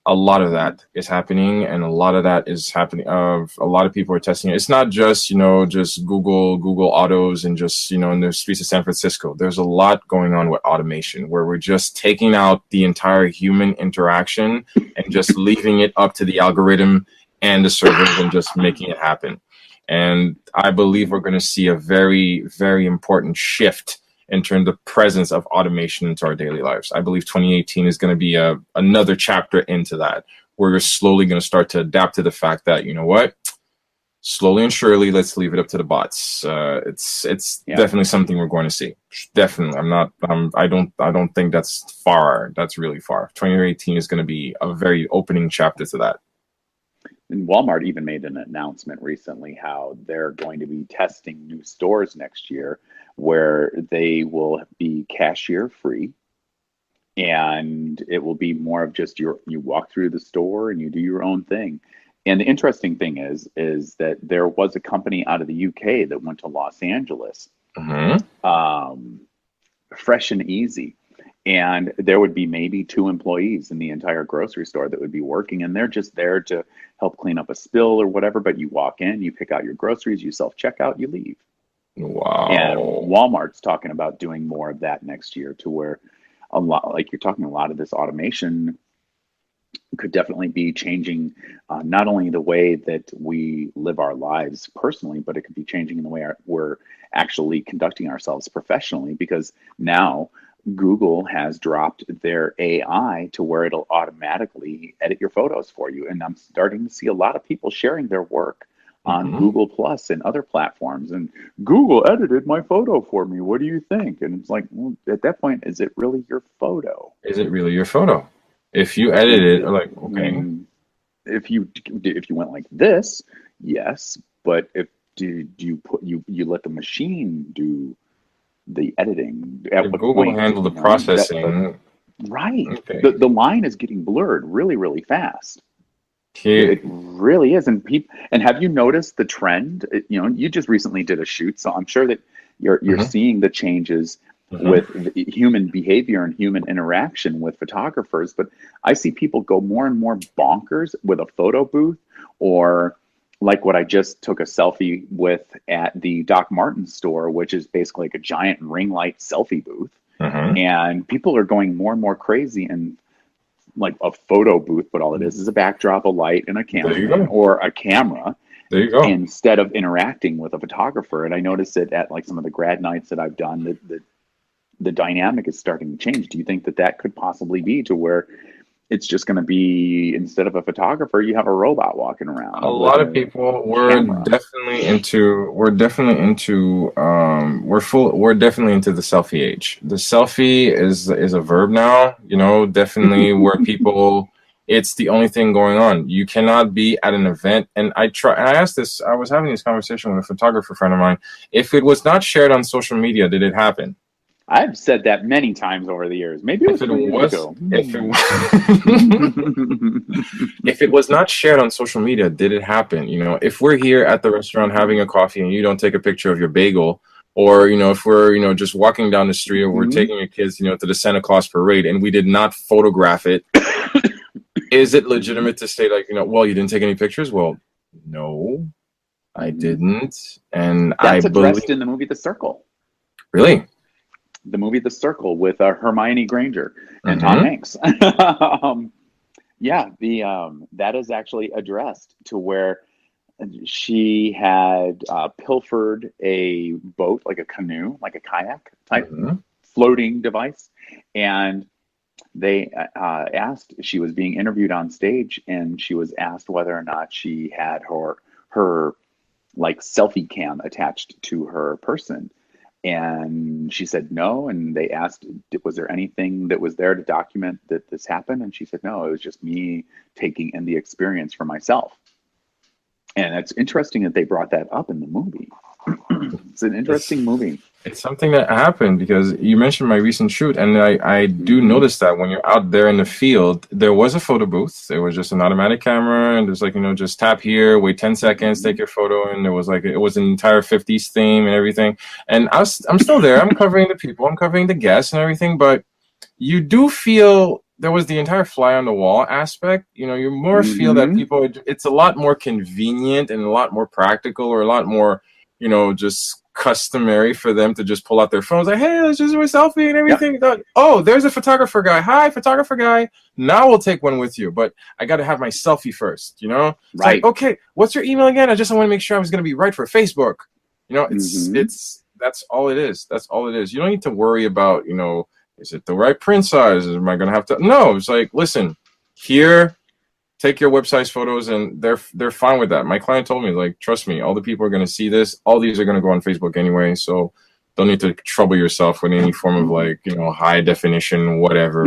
A lot of that is happening, and a lot of that is happening. A lot of people are testing it. It's not just just Google Autos and just in the streets of San Francisco. There's a lot going on with automation where we're just taking out the entire human interaction and just leaving it up to the algorithm and the servers and just making it happen. And I believe we're going to see a very, very important shift in terms of presence of automation into our daily lives. I believe 2018 is going to be another chapter into that, where we're slowly going to start to adapt to the fact that, slowly and surely, let's leave it up to the bots. It's definitely something we're going to see. Definitely. I don't think that's far. That's really far. 2018 is going to be a very opening chapter to that. And Walmart even made an announcement recently how they're going to be testing new stores next year where they will be cashier free, and it will be more of just you walk through the store and you do your own thing. And the interesting thing is that there was a company out of the UK that went to Los Angeles, Fresh and Easy. And there would be maybe 2 employees in the entire grocery store that would be working, and they're just there to help clean up a spill or whatever. But you walk in, you pick out your groceries, you self-checkout, you leave. Wow. And Walmart's talking about doing more of that next year, to where a lot, like you're talking, a lot of this automation could definitely be changing not only the way that we live our lives personally, but it could be changing in the way we're actually conducting ourselves professionally, because now Google has dropped their AI to where it'll automatically edit your photos for you. And I'm starting to see a lot of people sharing their work on Google Plus and other platforms. And Google edited my photo for me. What do you think? And it's like, well, at that point, is it really your photo? Is it really your photo? If you edit it, like, okay. If you went like this, yes. But if you let the machine do the editing, at if what Google point, handle the processing, right? Okay. The line is getting blurred really, really fast. Here, It really is. And have you noticed the trend? You just recently did a shoot, so I'm sure that you're seeing the changes with the human behavior and human interaction with photographers. But I see people go more and more bonkers with a photo booth, or like what I just took a selfie with at the Doc Martens store, which is basically like a giant ring light selfie booth. And people are going more and more crazy and like a photo booth, but all it is a backdrop, a light, and a cameraman or a camera. There you go. Instead of interacting with a photographer. And I noticed it at like some of the grad nights that I've done, that the dynamic is starting to change. Do you think that could possibly be to where it's just going to be, instead of a photographer, you have a robot walking around? A lot of people, we're definitely into the selfie age. The selfie is a verb now, definitely where people, it's the only thing going on. You cannot be at an event. And I asked this, I was having this conversation with a photographer friend of mine. If it was not shared on social media, did it happen? I've said that many times over the years. Maybe it was 3 years ago. If it was not shared on social media, did it happen? If we're here at the restaurant having a coffee and you don't take a picture of your bagel, or if we're just walking down the street, or we're taking your kids to the Santa Claus parade and we did not photograph it, is it legitimate to say, like, well, you didn't take any pictures? Well, no, I didn't. And that's addressed in the movie The Circle. Really? The movie The Circle with Hermione Granger and Tom Hanks. That is actually addressed, to where she had pilfered a boat, like a canoe, like a kayak type floating device. And they asked, she was being interviewed on stage, and she was asked whether or not she had her like selfie cam attached to her person. And she said no. And they asked, was there anything that was there to document that this happened? And she said, no, it was just me taking in the experience for myself. And it's interesting that they brought that up in the movie. It's an interesting movie. It's something that happened because you mentioned my recent shoot, and I do notice that when you're out there in the field, there was a photo booth. There was just an automatic camera, and there's like, just tap here, wait 10 seconds, take your photo, and there was like, it was an entire 50s theme and everything. And I'm still there. I'm covering the people, I'm covering the guests and everything, but you do feel there was the entire fly on the wall aspect. You more feel that people, it's a lot more convenient and a lot more practical, or a lot more, just customary for them to just pull out their phones like, hey, let's just do a selfie and everything. Yep. Oh, there's a photographer guy. Hi, photographer guy. Now we'll take one with you, but I got to have my selfie first, It's right. Like, okay, what's your email again? I want to make sure I was going to be right for Facebook. It's that's all it is. That's all it is. You don't need to worry about, is it the right print size? Am I going to have to? No, it's like, listen, here, take your website photos, and they're fine with that. My client told me, like, trust me, all the people are going to see this. All these are going to go on Facebook anyway, so don't need to trouble yourself with any form of like, high definition, whatever.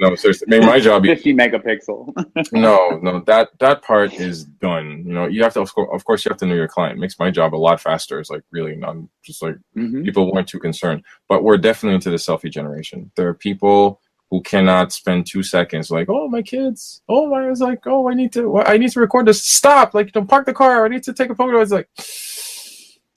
No, seriously, make my job 50 megapixel. No, that part is done. You have to, of course, you have to know your client. It makes my job a lot faster. It's like really not just like people weren't too concerned, but we're definitely into the selfie generation. There are people who cannot spend 2 seconds like, oh, my kids. Oh, I was like, oh, I need to record this. Stop! Like, don't park the car. I need to take a photo. It's like,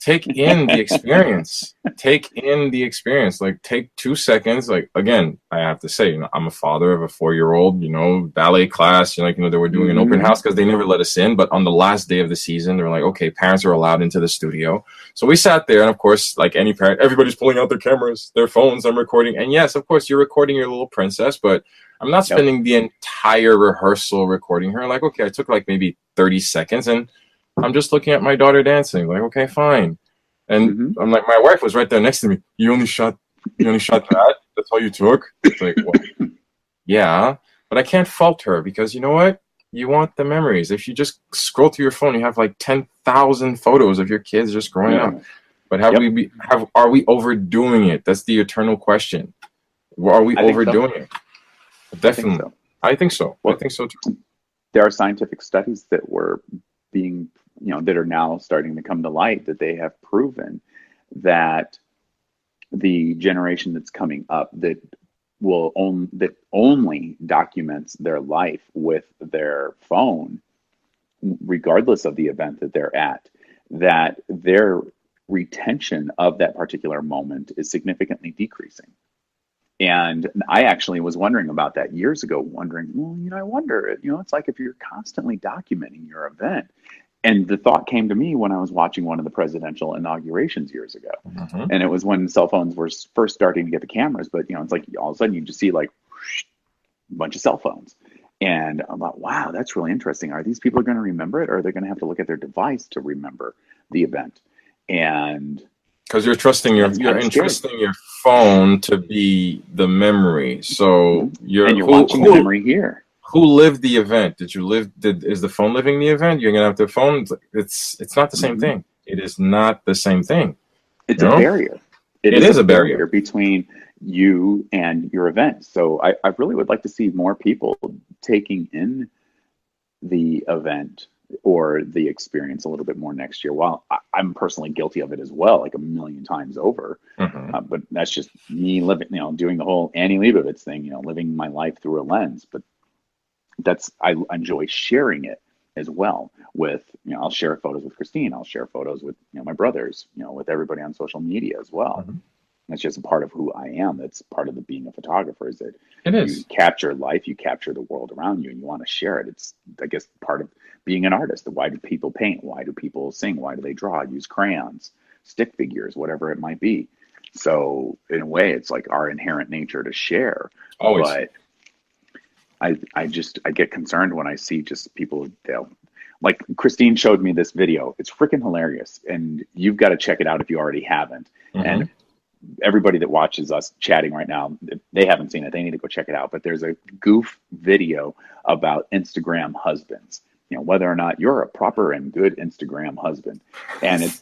take in the experience. Take in the experience. Like, take 2 seconds. Like, again, I have to say, I'm a father of a 4-year-old, ballet class. They were doing an open house because they never let us in. But on the last day of the season, they were like, okay, parents are allowed into the studio. So we sat there, and of course, like any parent, everybody's pulling out their cameras, their phones. I'm recording. And yes, of course, you're recording your little princess, but I'm not spending the entire rehearsal recording her. Like, okay, I took like maybe 30 seconds, and I'm just looking at my daughter dancing. Like, okay, fine. And I'm like, my wife was right there next to me. You only shot that? That's all you took? It's like, well, yeah, but I can't fault her because you know what? You want the memories. If you just scroll through your phone, you have like 10,000 photos of your kids just growing up. But are we overdoing it? That's the eternal question. Are we overdoing it? Definitely. I think so. Well, I think so too. There are scientific studies that were being, that are now starting to come to light, that they have proven that the generation that's coming up that only documents their life with their phone, regardless of the event that they're at, that their retention of that particular moment is significantly decreasing. And I actually was wondering about that years ago, well, I wonder, it's like if you're constantly documenting your event. And the thought came to me when I was watching one of the presidential inaugurations years ago. And it was when cell phones were first starting to get the cameras, but it's like all of a sudden you just see like a bunch of cell phones. And I'm like, wow, that's really interesting. Are these people going to remember it, or are they going to have to look at their device to remember the event? And because you're entrusting your phone to be the memory. So you're watching the memory here. Who lived the event? Is the phone living the event? You're gonna have the phone. It's not the same thing. It is not the same thing. It's a barrier. It is a barrier between you and your event. So I really would like to see more people taking in the event or the experience a little bit more next year. While I'm personally guilty of it as well, like a million times over. But that's just me living, doing the whole Annie Leibovitz thing, living my life through a lens. But I enjoy sharing it as well with, I'll share photos with Christine. I'll share photos with, my brothers, with everybody on social media as well. That's just a part of who I am. That's part of being a photographer, is that you capture life, you capture the world around you, and you want to share it. It's, I guess, part of being an artist. Why do people paint? Why do people sing? Why do they draw? Use crayons, stick figures, whatever it might be. So in a way, it's like our inherent nature to share. Always. But I get concerned when I see just people, like Christine showed me this video. It's freaking hilarious. And you've got to check it out if you already haven't. And everybody that watches us chatting right now, if they haven't seen it, they need to go check it out. But there's a goof video about Instagram husbands, whether or not you're a proper and good Instagram husband. And it's,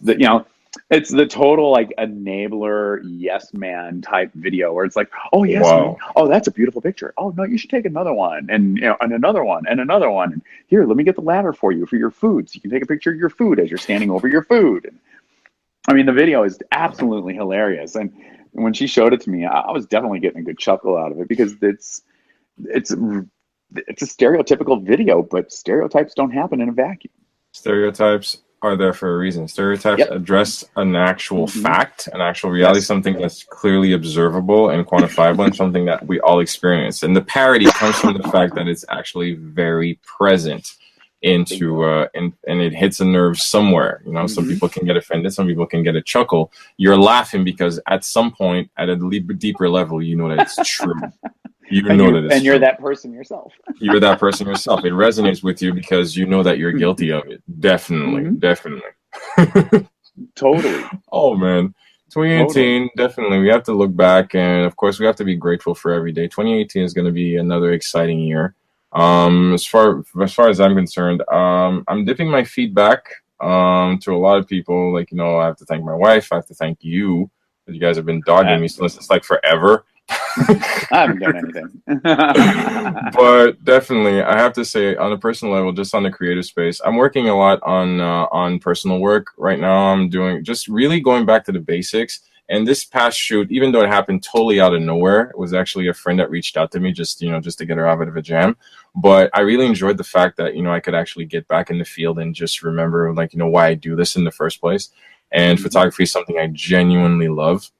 It's the total like enabler, yes man type video where it's like, oh yes, Wow. oh that's a beautiful picture. Oh no, you should take another one, and and another one, and another one. And here, let me get the ladder for you for your food, so you can take a picture of your food as you're standing over your food. And, I mean, the video is absolutely hilarious, and when she showed it to me, I was definitely getting a good chuckle out of it because it's a stereotypical video, but stereotypes don't happen in a vacuum. Stereotypes are there for a reason. Stereotypes address an actual fact, an actual reality, something that's clearly observable and quantifiable, and something that we all experience. And the parody comes from the fact that it's actually very present into and it hits a nerve somewhere. You know, some people can get offended, some people can get a chuckle. You're laughing because at some point, at a deeper level, you know that it's true. You know that it's and you're true. that person yourself. You're that person yourself. It resonates with you because you know that you're guilty of it. Definitely, definitely. Totally. Oh man, 2018. Definitely, we have to look back, and of course, we have to be grateful for every day. 2018 is going to be another exciting year. As far as I'm concerned, I'm dipping my feet back to a lot of people. Like, you know, I have to thank my wife. I have to thank you. You guys have been dogging me since it's like forever. I haven't done anything. But definitely, I have to say, on a personal level, just on the creative space, I'm working a lot on personal work right now. I'm doing just really going back to the basics. And this past shoot, even though it happened totally out of nowhere, it was actually a friend that reached out to me just to get her out of a jam. But I really enjoyed the fact that, I could actually get back in the field and just remember, like, why I do this in the first place. And photography is something I genuinely love.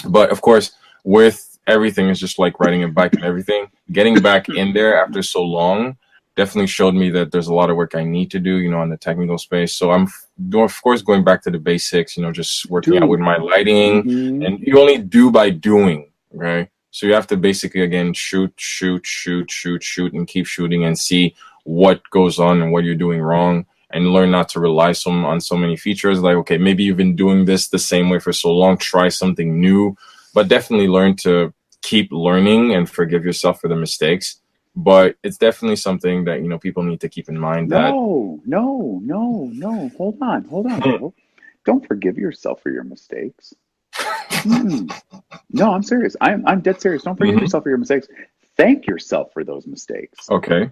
But of course, with everything, it's just like riding a bike and everything. Getting back in there after so long definitely showed me that there's a lot of work I need to do, on the technical space. So I'm, of course, going back to the basics, just working out with my lighting. And you only do by doing, okay? So you have to basically, again, shoot, and keep shooting and see what goes on and what you're doing wrong, and learn not to rely on so many features. Like, okay, maybe you've been doing this the same way for so long, try something new, but definitely learn to keep learning and forgive yourself for the mistakes. But it's definitely something that, people need to keep in mind. No. Hold on, bro. Don't forgive yourself for your mistakes. No, I'm serious. I'm dead serious. Don't forgive yourself for your mistakes. Thank yourself for those mistakes. Okay.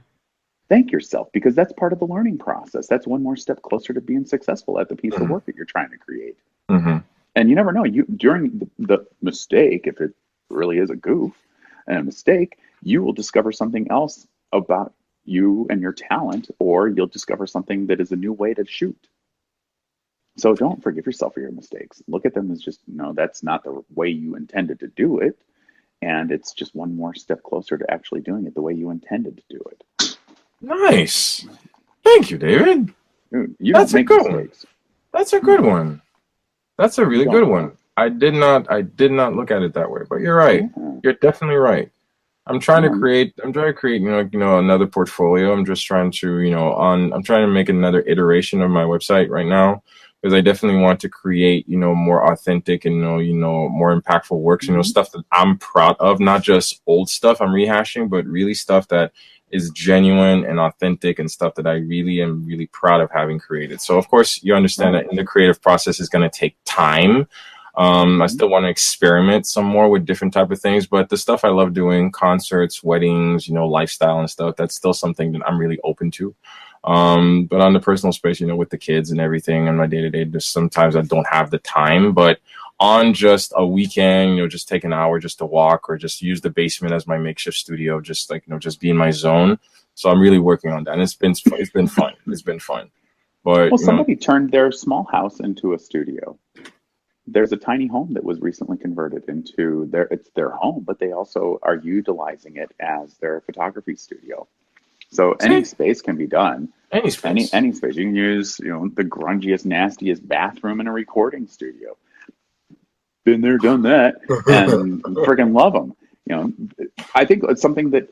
Thank yourself, because that's part of the learning process. That's one more step closer to being successful at the piece of work that you're trying to create. And you never know, during the mistake, if it really is a goof and a mistake, you will discover something else about you and your talent, or you'll discover something that is a new way to shoot. So don't forgive yourself for your mistakes. Look at them as just, that's not the way you intended to do it. And it's just one more step closer to actually doing it the way you intended to do it. Nice. Thank you, David. Dude, you don't make mistakes. That's a good one. That's a really good one. I did not look at it that way, but you're right. You're definitely right. I'm trying to create, another portfolio. I'm just trying to, I'm trying to make another iteration of my website right now, because I definitely want to create, more authentic and, more impactful works, stuff that I'm proud of, not just old stuff I'm rehashing, but really stuff that is genuine and authentic and stuff that I really am really proud of having created. So of course you understand that in the creative process is going to take time. I still want to experiment some more with different type of things, but the stuff I love doing, concerts, weddings, lifestyle and stuff, that's still something that I'm really open to. But on the personal space, with the kids and everything and my day-to-day, just sometimes I don't have the time. But on just a weekend, just take an hour just to walk, or just use the basement as my makeshift studio, just like, just be in my zone. So I'm really working on that, and it's been fun. It's been fun. But somebody turned their small house into a studio. There's a tiny home that was recently converted into it's their home, but they also are utilizing it as their photography studio. So any space can be done. Any space. Any space. You can use, the grungiest, nastiest bathroom in a recording studio. Been there, done that, and freaking love them. I think it's something that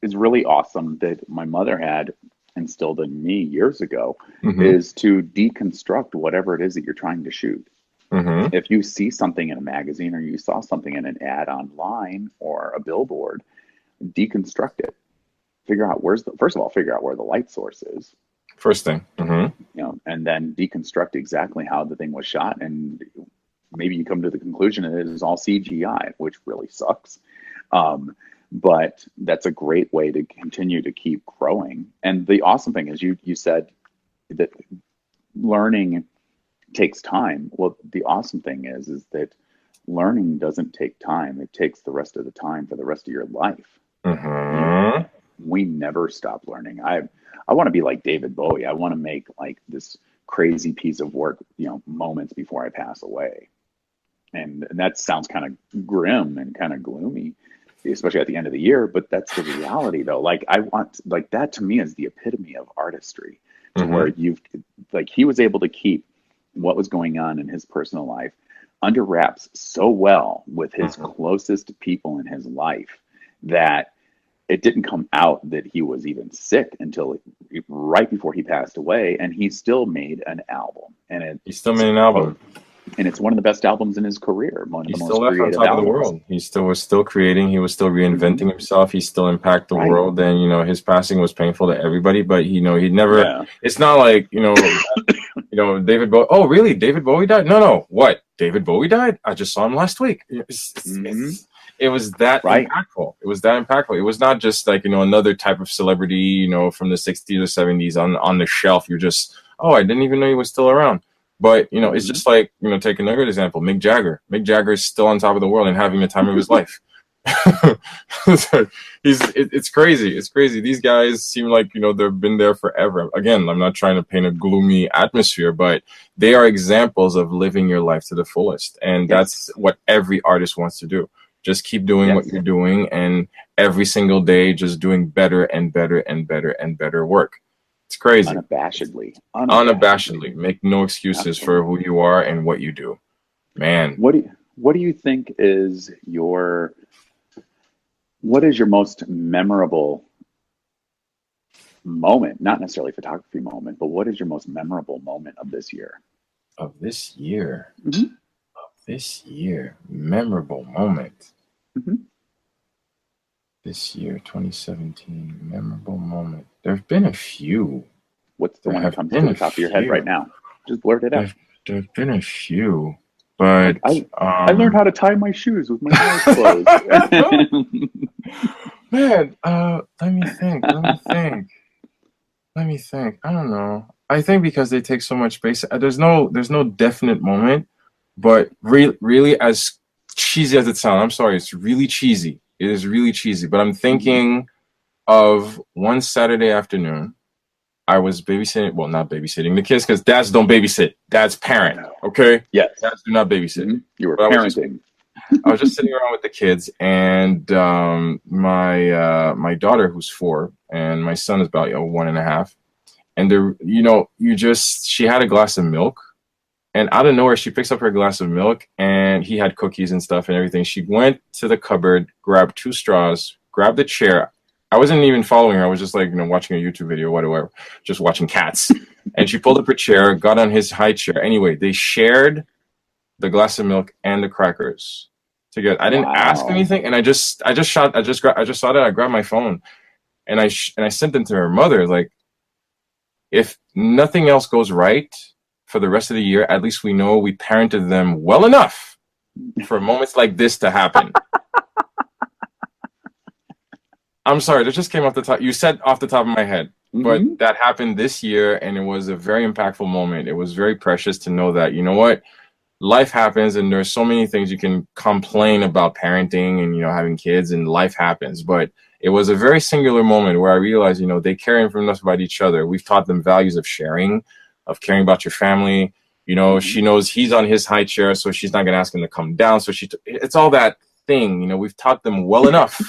is really awesome that my mother had instilled in me years ago, is to deconstruct whatever it is that you're trying to shoot. If you see something in a magazine, or you saw something in an ad online or a billboard, deconstruct it. Figure out first of all, figure out where the light source is. First thing. And and then deconstruct exactly how the thing was shot. And maybe you come to the conclusion that it is all CGI, which really sucks. But that's a great way to continue to keep growing. And the awesome thing is you said that learning takes time. Well, the awesome thing is that learning doesn't take time. It takes the rest of the time for the rest of your life. Mm-hmm. We never stop learning. I want to be like David Bowie. I want to make like this crazy piece of work, moments before I pass away. And that sounds kind of grim and kind of gloomy, especially at the end of the year. But that's the reality, though. Like that to me is the epitome of artistry, to where he was able to keep what was going on in his personal life under wraps so well with his closest people in his life that it didn't come out that he was even sick until right before he passed away, and he still made an album. And he still made an album. And it's one of the best albums in his career. One of the most creative on top albums. Of the world. He was still creating. He was still reinventing himself. He still impacted the world. And his passing was painful to everybody. But he never. Yeah. It's not like David Bowie. Oh, really? David Bowie died? No. What? David Bowie died? I just saw him last week. It was that impactful. It was that impactful. It was not just like another type of celebrity from the 60s or 70s on the shelf. You're just I didn't even know he was still around. But, it's just like, take another example, Mick Jagger. Mick Jagger is still on top of the world and having the time of his life. It's crazy. It's crazy. These guys seem like, they've been there forever. Again, I'm not trying to paint a gloomy atmosphere, but they are examples of living your life to the fullest. And that's what every artist wants to do. Just keep doing what you're doing, and every single day just doing better and better and better and better work. It's crazy. Unabashedly. Make no excuses for who you are and what you do. Man. What do you think is your most memorable moment? Not necessarily photography moment, but what is your most memorable moment of this year? Of this year? Memorable moment. This year, 2017, memorable moment. There have been a few. What's the one that comes to the top of your head right now? Just blurt it out. There have been a few, but I learned how to tie my shoes with my eyes closed. Man, let me think. I don't know. I think because they take so much space. There's no definite moment, but really, as cheesy as it sounds, I'm sorry, it's really cheesy. It is really cheesy, but I'm thinking of one Saturday afternoon. I was babysitting, well, not babysitting the kids, because dads don't babysit. Dads parent, okay? Yes. Dads do not babysit. You were parenting. I was just sitting around with the kids, and my daughter, who's 4, and my son is about 1.5, and she had a glass of milk. And out of nowhere, she picks up her glass of milk, and he had cookies and stuff and everything. She went to the cupboard, grabbed 2 straws, grabbed a chair. I wasn't even following her. I was just like, watching a YouTube video, whatever, just watching cats. And she pulled up her chair, got on his high chair. Anyway, they shared the glass of milk and the crackers together. I didn't ask anything, and I just saw that. I grabbed my phone, and I sent them to her mother. Like, if nothing else goes right for the rest of the year, at least we know we parented them well enough for moments like this to happen. I'm sorry, that just came off the top. You said off the top of my head, but that happened this year, and it was a very impactful moment. It was very precious to know that, life happens, and there's so many things you can complain about parenting and, having kids, and life happens. But it was a very singular moment where I realized, they care enough about each other. We've taught them values of sharing, of caring about your family. She knows he's on his high chair, so she's not going to ask him to come down. So it's all that thing, we've taught them well enough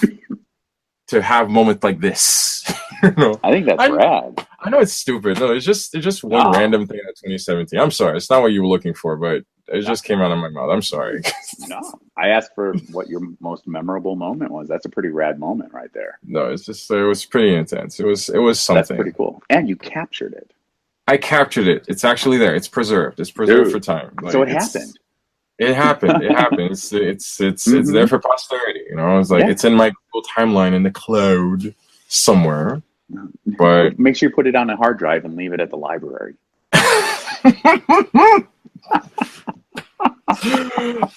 to have moments like this. I think that's rad. I know it's stupid. No, it's just one random thing at 2017. I'm sorry. It's not what you were looking for, but it just came out of my mouth. I'm sorry. No, I asked for what your most memorable moment was. That's a pretty rad moment right there. No, it was pretty intense. It was something. That's pretty cool. And you captured it. I captured it. It's actually there. It's preserved. It's preserved for time. So it happened. It happened. It happened. It's there for posterity. It's like it's in my Google timeline in the cloud somewhere. But make sure you put it on a hard drive and leave it at the library.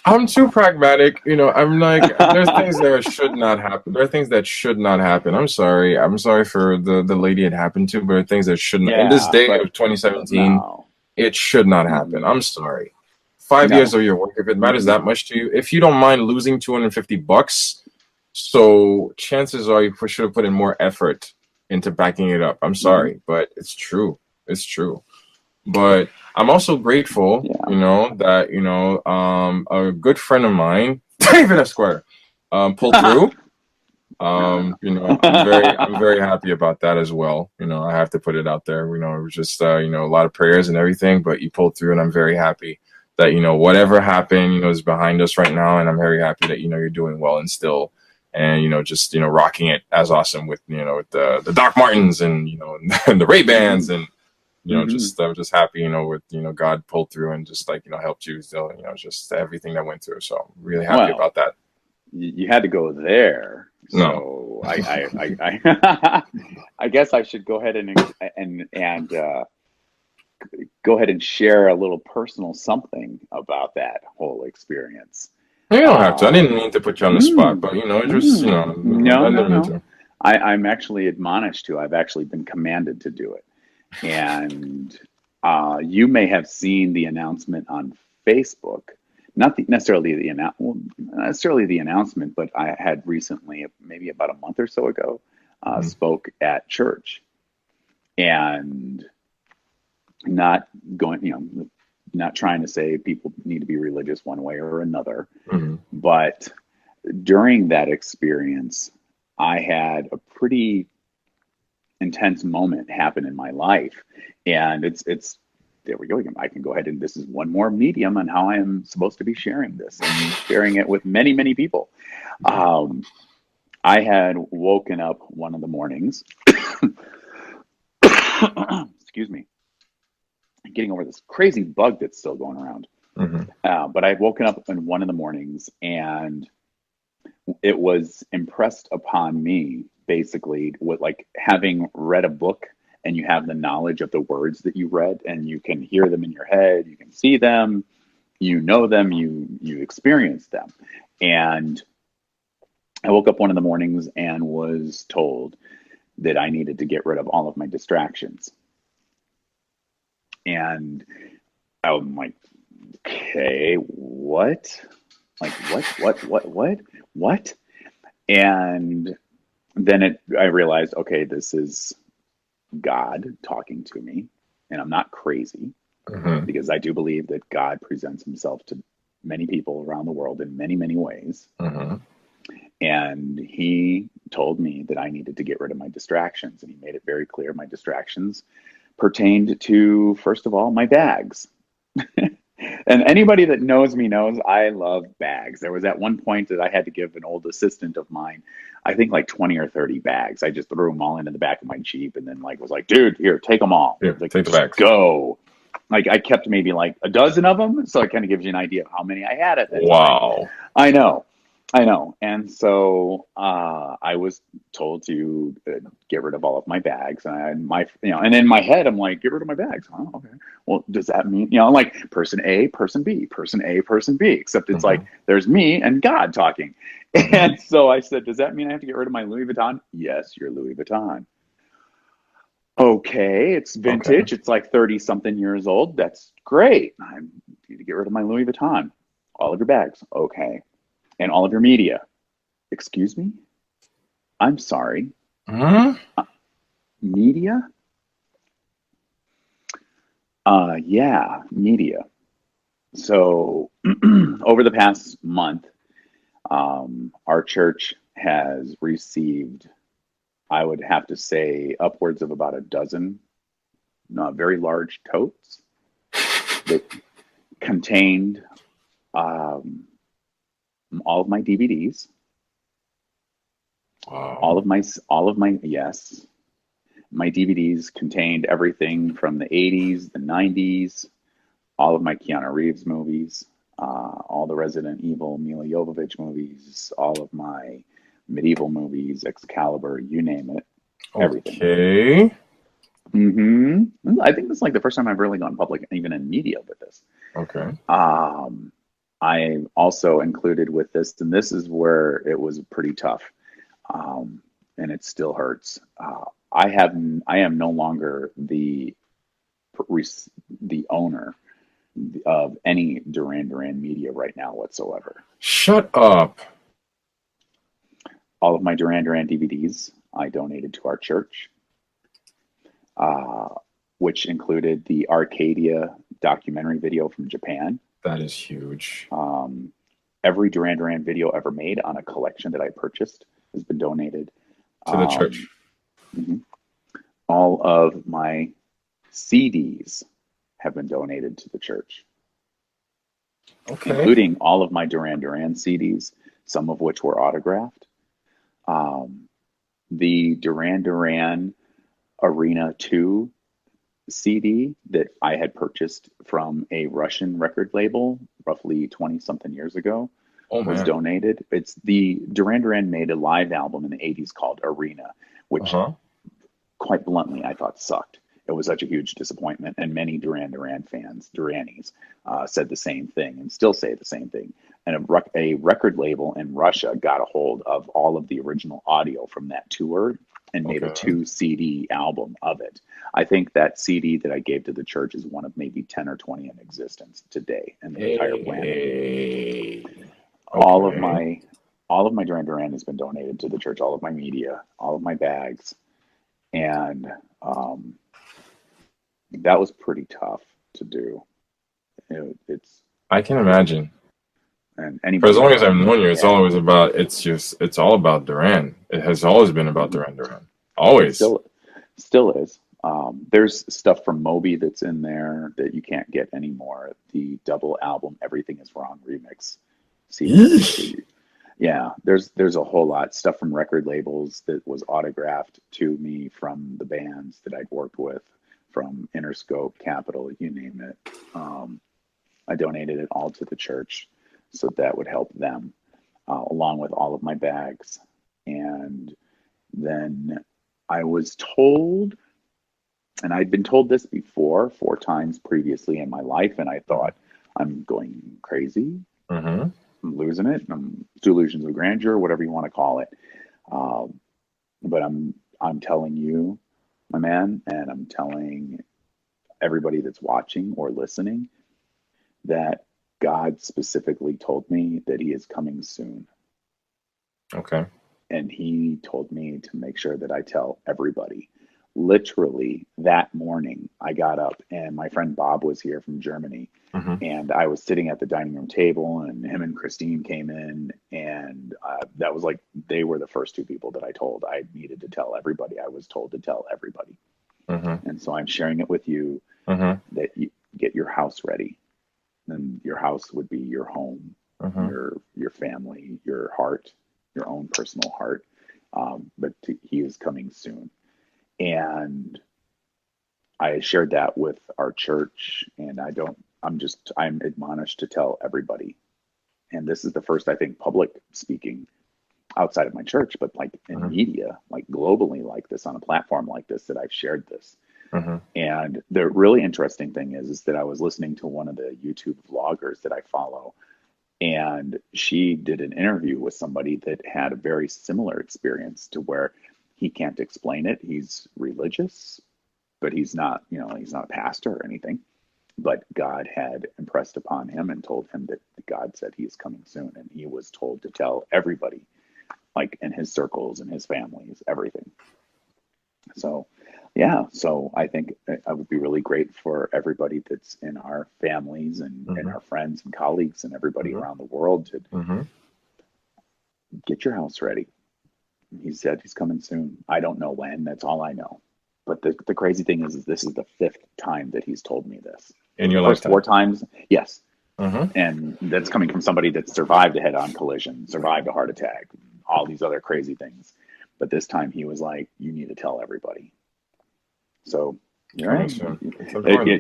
I'm too pragmatic, you know. I'm like, there's things that should not happen. There are things that should not happen. I'm sorry. I'm sorry for the lady it happened to, but there are things that shouldn't. In this Yeah, day but of 2017, no, it should not happen. mm-mm, I'm sorry. 5 years no, of your work, if it matters mm-mm, that much to you, if you don't mind losing $250, so chances are you should have put in more effort into backing it up. I'm mm-hmm, sorry, but it's true. It's true. But I'm also grateful, yeah. you know, that, you know, a good friend of mine, David Esquire, pulled through. You know, I'm very happy about that as well. You know, I have to put it out there. You know, it was just, you know, a lot of prayers and everything, but you pulled through, and I'm very happy that, you know, whatever happened, you know, is behind us right now, and I'm very happy that, you know, you're doing well and still, and, you know, just, you know, rocking it as awesome with, you know, with the Doc Martens and, you know, and the Ray Bans, and, you know, Hmm. just I'm just happy, you know, with, you know, God pulled through and just, like, you know, helped you still, you know, just everything that went through. So I'm really happy Well, about that. you had to go there, No. so I I guess I should go ahead and go ahead and share a little personal something about that whole experience. You don't have to. I didn't Um, mean to put you on the spot, mm, but, you know, just, you know, no, I no, didn't mean no. to. I'm actually admonished to. I've actually been commanded to do it. And you may have seen the announcement on Facebook. Necessarily necessarily the announcement, but I had recently, maybe about a month or so ago, Mhm. spoke at church, and not going, not trying to say people need to be religious one way or another, Mhm. but during that experience, I had a pretty intense moment happen in my life, and it's there we go again. I can go ahead, and this is one more medium on how I am supposed to be sharing this and sharing it with many people. um, I had woken up one of the mornings. Excuse me, getting over this crazy bug that's still going around. Mhm. But I had woken up in one of the mornings, and it was impressed upon me, basically, with like having read a book, and you have the knowledge of the words that you read, and you can hear them in your head, you can see them, you know them, you experience them. And I woke up one of the mornings and was told that I needed to get rid of all of my distractions. And I'm like, okay, what? Like, what? And then I realized, okay, this is God talking to me, and I'm not crazy, Mhm. because I do believe that God presents himself to many people around the world in many ways. Mhm. And he told me that I needed to get rid of my distractions, and he made it very clear my distractions pertained to, first of all, my bags. And anybody that knows me knows I love bags. There was at one point that I had to give an old assistant of mine, I think like 20 or 30 bags. I just threw them all into the back of my Jeep, and then like was like, dude, here, take them all. Here, Like, take the just bags. go. Like, I kept maybe like a dozen of them, so it kind of gives you an idea of how many I had at that time. Wow. I know. I know. And so I was told to get rid of all of my bags. And and in my head, I'm like, get rid of my bags. Oh, okay. Well, does that mean, like person A, person B, person A, person B, except it's like, Mhm. there's me and God talking. Mhm. And so I said, does that mean I have to get rid of my Louis Vuitton? Yes, your Louis Vuitton. Okay. It's Okay. vintage. It's like 30 something years old. That's great. I need to get rid of my Louis Vuitton. All of your bags. Okay. And all of your media. Excuse me? I'm sorry. Mhm. Media? Yeah, media. So over the past month, our church has received, I would have to say, upwards of about a dozen very large totes that contained um, all of my DVDs, Wow. all of my, yes, my DVDs contained everything from the 80s, the 90s, all of my Keanu Reeves movies, all the Resident Evil Mila Jovovich movies, all of my medieval movies, Excalibur, you name it, everything. Okay. I think this is like the first time I've really gone public, even in media, with this. Okay. I also included with this, and this is where it was pretty tough, and it still hurts. I am no longer the owner of any Duran Duran media right now whatsoever. Shut up. All of my Duran Duran DVDs I donated to our church, which included the Arcadia documentary video from Japan. That is huge. Every Duran Duran video ever made on a collection that I purchased has been donated to the church. All of my CDs have been donated to the church. Okay. Including all of my Duran Duran CDs, some of which were autographed. The Duran Duran Arena 2 CD that I had purchased from a Russian record label roughly 20-something years ago was donated. It's the Duran Duran made a live album in the 80s called Arena, which quite bluntly I thought sucked. It was such a huge disappointment, and many Duran Duran fans, Duranis, said the same thing and still say the same thing. And a record label in Russia got a hold of all of the original audio from that tour and made a 2 CD album of it. I think that CD that I gave to the church is one of maybe 10 or 20 in existence today in the entire planet. All of my Duran Duran has been donated to the church, all of my media, all of my bags. And that was pretty tough to do. I can imagine. And for as long as I've known you, it's always about. It's all about Duran. It has always been about Duran Duran. Always. Still is. There's stuff from Moby that's in there that you can't get anymore. The double album "Everything Is Wrong" remix. Yeah, there's a whole lot stuff from record labels that was autographed to me from the bands that I'd worked with, from Interscope, Capitol, you name it. I donated it all to the church, so that would help them, along with all of my bags. And then I was told, and I'd been told this before 4 times previously in my life, and I thought, I'm going crazy. I'm losing it. I'm delusions of grandeur, whatever you want to call it. But I'm telling you, my man, and I'm telling everybody that's watching or listening that God specifically told me that he is coming soon. Okay. And he told me to make sure that I tell everybody. Literally that morning, I got up and my friend Bob was here from Germany. And I was sitting at the dining room table, and him and Christine came in, and that was like, they were the first 2 people that I told. I needed to tell everybody. I was told to tell everybody. And so I'm sharing it with you, that you get your house ready. And your house would be your home, your family, your heart, your own personal heart. But he is coming soon. And I shared that with our church, and I'm admonished to tell everybody. And this is the first, I think, public speaking outside of my church, but like in media, like globally like this, on a platform like this, that I've shared this. And the really interesting thing is that I was listening to one of the YouTube vloggers that I follow, and she did an interview with somebody that had a very similar experience, to where he can't explain it. He's religious, but he's not, he's not a pastor or anything. But God had impressed upon him and told him that God said he is coming soon. And he was told to tell everybody, like in his circles and his families, everything. So, yeah. So I think it would be really great for everybody that's in our families and our friends and colleagues and everybody around the world to get your house ready. He said he's coming soon. I don't know when. That's all I know. But the crazy thing is this is the 5th time that he's told me this. In your first lifetime? 4 times, yes. And that's coming from somebody that survived a head-on collision, survived a heart attack, all these other crazy things. But this time he was like, you need to tell everybody. So, you're right.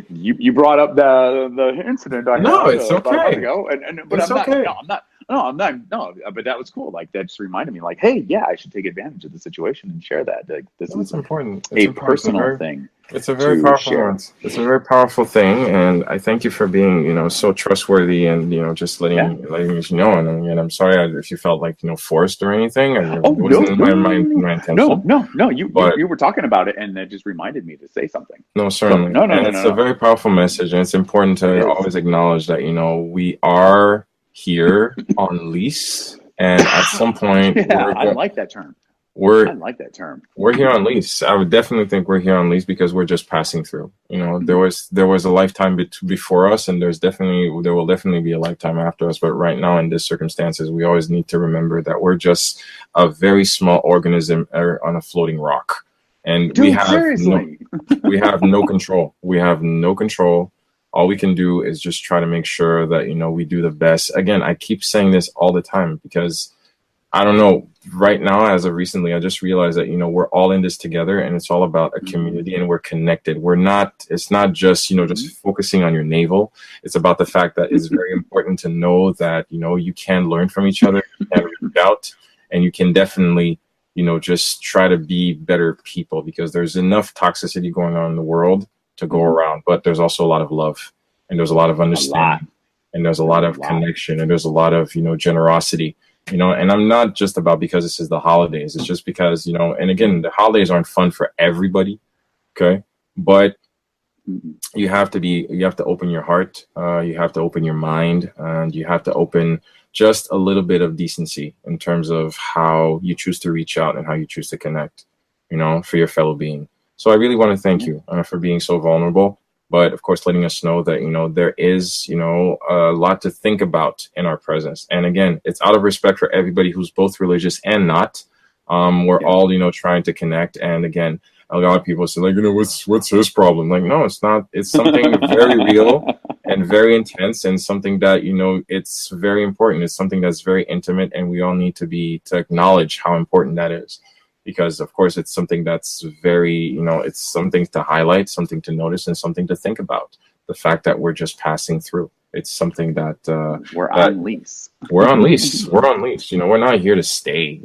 You brought up the incident I had it's okay. about a month ago, but it's I'm not. No, I'm not. No, but that was cool. Like that just reminded me, like, hey, yeah, I should take advantage of the situation and share that. Like, this No, is it's important. It's a important. personal thing It's a very to powerful share. one. It's a very powerful thing, and I thank you for being, so trustworthy and just Yeah. letting me know. And I'm sorry if you felt like forced or anything. It Oh no, wasn't no, no, my no, intention. no, no. But You were talking about it, and that just reminded me to say something. no, So certainly, no, no, and no, no, it's a no. very powerful message, and it's important It to is. always acknowledge that we are here on lease, and at some point Yeah, I like that term. I we're like that term. we're here on lease. I would definitely think we're here on lease because we're just passing through. There was a lifetime before us, and there will definitely be a lifetime after us. But right now, in these circumstances, we always need to remember that we're just a very small organism on a floating rock, and Dude, seriously. we have no control. We have no control. All we can do is just try to make sure that we do the best. Again, I keep saying this all the time because I don't know. Right now, as of recently, I just realized that we're all in this together, and it's all about a community, and we're connected. We're not. It's not just just focusing on your navel. It's about the fact that it's very important to know that you can learn from each other, you can reach out, and you can definitely just try to be better people because there's enough toxicity going on in the world to go around, but there's also a lot of love, and there's a lot of understanding, and there's a lot of connection, and there's a lot of generosity. And I'm not just about because this is the holidays. It's just because, and again, the holidays aren't fun for everybody. Okay. But you have to open your heart. You have to open your mind, and you have to open just a little bit of decency in terms of how you choose to reach out and how you choose to connect, for your fellow being. So I really want to thank you for being so vulnerable. But of course, letting us know that, there is, a lot to think about in our presence. And again, it's out of respect for everybody who's both religious and not. We're all, trying to connect. And again, a lot of people say, like, what's his problem? Like, no, it's not. It's something very real and very intense, and something that, it's very important. It's something that's very intimate, and we all need to acknowledge how important that is. Because of course it's something that's very, it's something to highlight, something to notice, and something to think about. The fact that we're just passing through. It's something that we're on lease. We're on lease. We're on lease. We're not here to stay.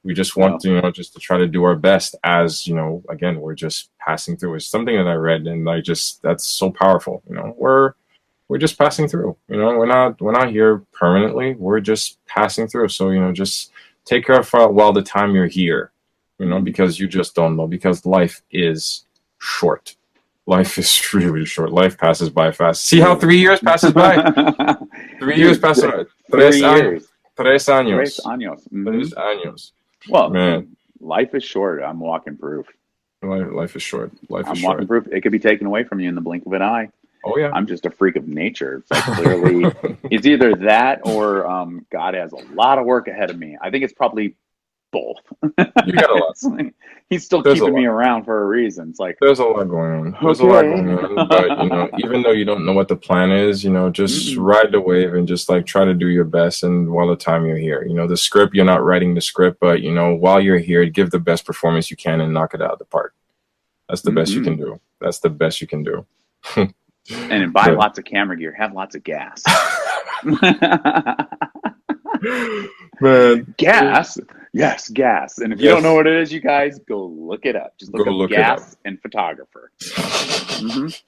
We just want to, just to try to do our best. As again, we're just passing through. It's something that I read, and that's so powerful. We're just passing through. We're not here permanently. We're just passing through. So just take care of while the time you're here. Because you just don't know, because life is short. Life is really short. Life passes by fast. See how 3 years passes by? 3 years passes by. 3 years. 3 años. 3 años. 3 años. Well, man, life is short. I'm walking proof. Life is short. I'm walking proof. It could be taken away from you in the blink of an eye. Oh yeah. I'm just a freak of nature. It's like clearly it's either that or God has a lot of work ahead of me. I think it's probably both. You got a lot. He's still keeping me around for a reason. It's like there's a lot going on. There's a lot going on. But even though you don't know what the plan is, just ride the wave and just like try to do your best. And while the time you're here, the script, you're not writing the script, but while you're here, give the best performance you can and knock it out of the park. That's the best you can do. That's the best you can do. And buy lots of camera gear. Have lots of gas. Man, gas. Yes, gas. And if you don't know what it is, you guys go look it up. Just look up gas and photographer. If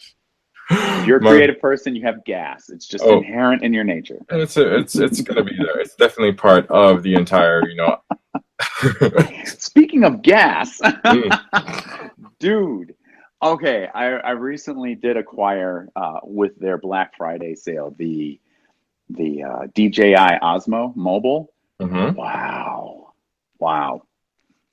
you're a creative person, you have gas. It's just inherent in your nature. And it's gonna be there. It's definitely part of the entire, Speaking of gas, dude. Okay, I recently did acquire with their Black Friday sale the DJI Osmo Mobile. Wow.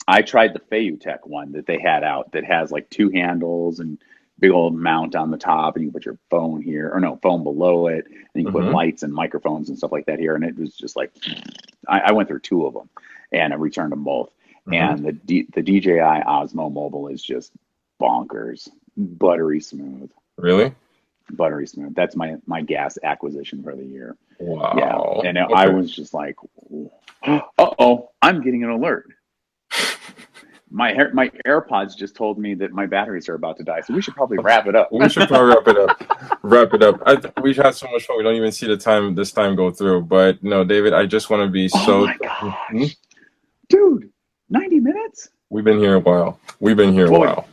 I tried the Fayutech one that they had out that has like 2 handles and big old mount on the top, and you can put your phone here, or no, phone below it, and you can put lights and microphones and stuff like that here. And it was just like, I went through 2 of them, and I returned them both. And the DJI Osmo Mobile is just bonkers, buttery smooth. Really? Buttery smooth. That's my gas acquisition for the year. Wow. Yeah, and I was just like, I'm getting an alert. my AirPods just told me that my batteries are about to die, so we should probably wrap it up. We should probably wrap it up. We've had so much fun. We don't even see the time go through. But no, David, I just want to be so. Oh my gosh, dude, 90 minutes. We've been here a while.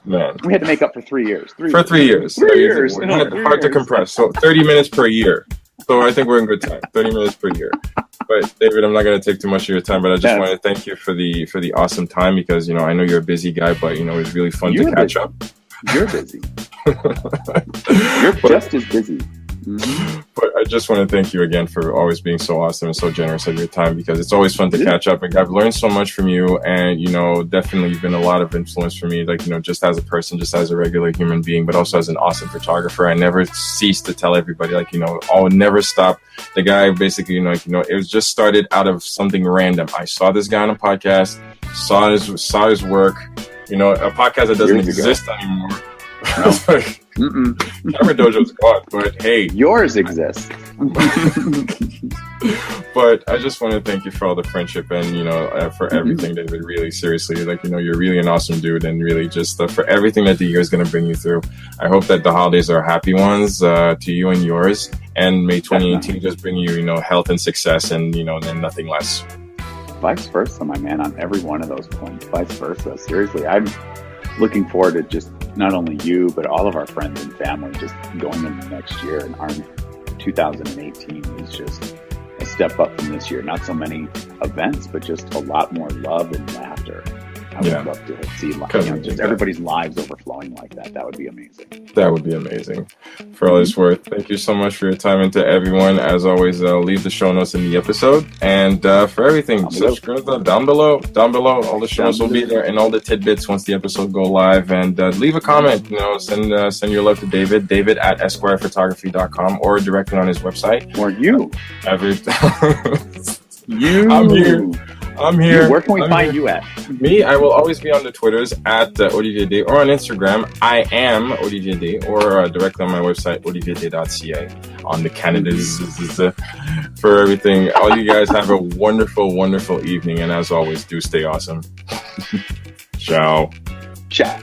Man. We had to make up for 3 years. 3 years. 3 years. Hard to compress. So 30 minutes per year. So I think we're in good time. 30 minutes per year. But David, I'm not going to take too much of your time, but I just want to thank you for the awesome time, because, I know you're a busy guy, but, it was really fun to catch up. You're busy. You're just as busy. Mm-hmm. But I just want to thank you again for always being so awesome and so generous of your time, because it's always fun to catch up. And I've learned so much from you, and definitely you've been a lot of influence for me, like, just as a person, just as a regular human being, but also as an awesome photographer. I never cease to tell everybody, like, I'll never stop. The guy basically, it was just started out of something random. I saw this guy on a podcast, saw his work, a podcast that doesn't exist anymore. I was like, Camera Dojo's gone, but hey, yours exists. But I just want to thank you for all the friendship and for everything, David. Really, seriously, like, you're really an awesome dude, and really just for everything that the year is going to bring you through. I hope that the holidays are happy ones to you and yours, and may 2018 just bring you health and success, and and nothing less. Vice versa, my man, on every one of those points. Vice versa. Seriously, I'm looking forward to just not only you, but all of our friends and family just going into next year. And our 2018 is just a step up from this year. Not so many events, but just a lot more love and laughter. I would love to see just everybody's lives overflowing like that. That would be amazing. That would be amazing. For all it's worth, thank you so much for your time, and to everyone, as always, leave the show notes in the episode, and for everything, subscribe down below. All the show notes will be there, and all the tidbits once the episode go live. And leave a comment. Send your love to David at esquirephotography.com, or directly on his website. Or you. I'm here. Where can we find you at? Me, I will always be on the Twitters at OdivierD, or on Instagram, I am OdivierD, or directly on my website, olivierd.ca, on the Canadas for everything. All you guys have a wonderful, wonderful evening, and as always, do stay awesome. Ciao. Ciao.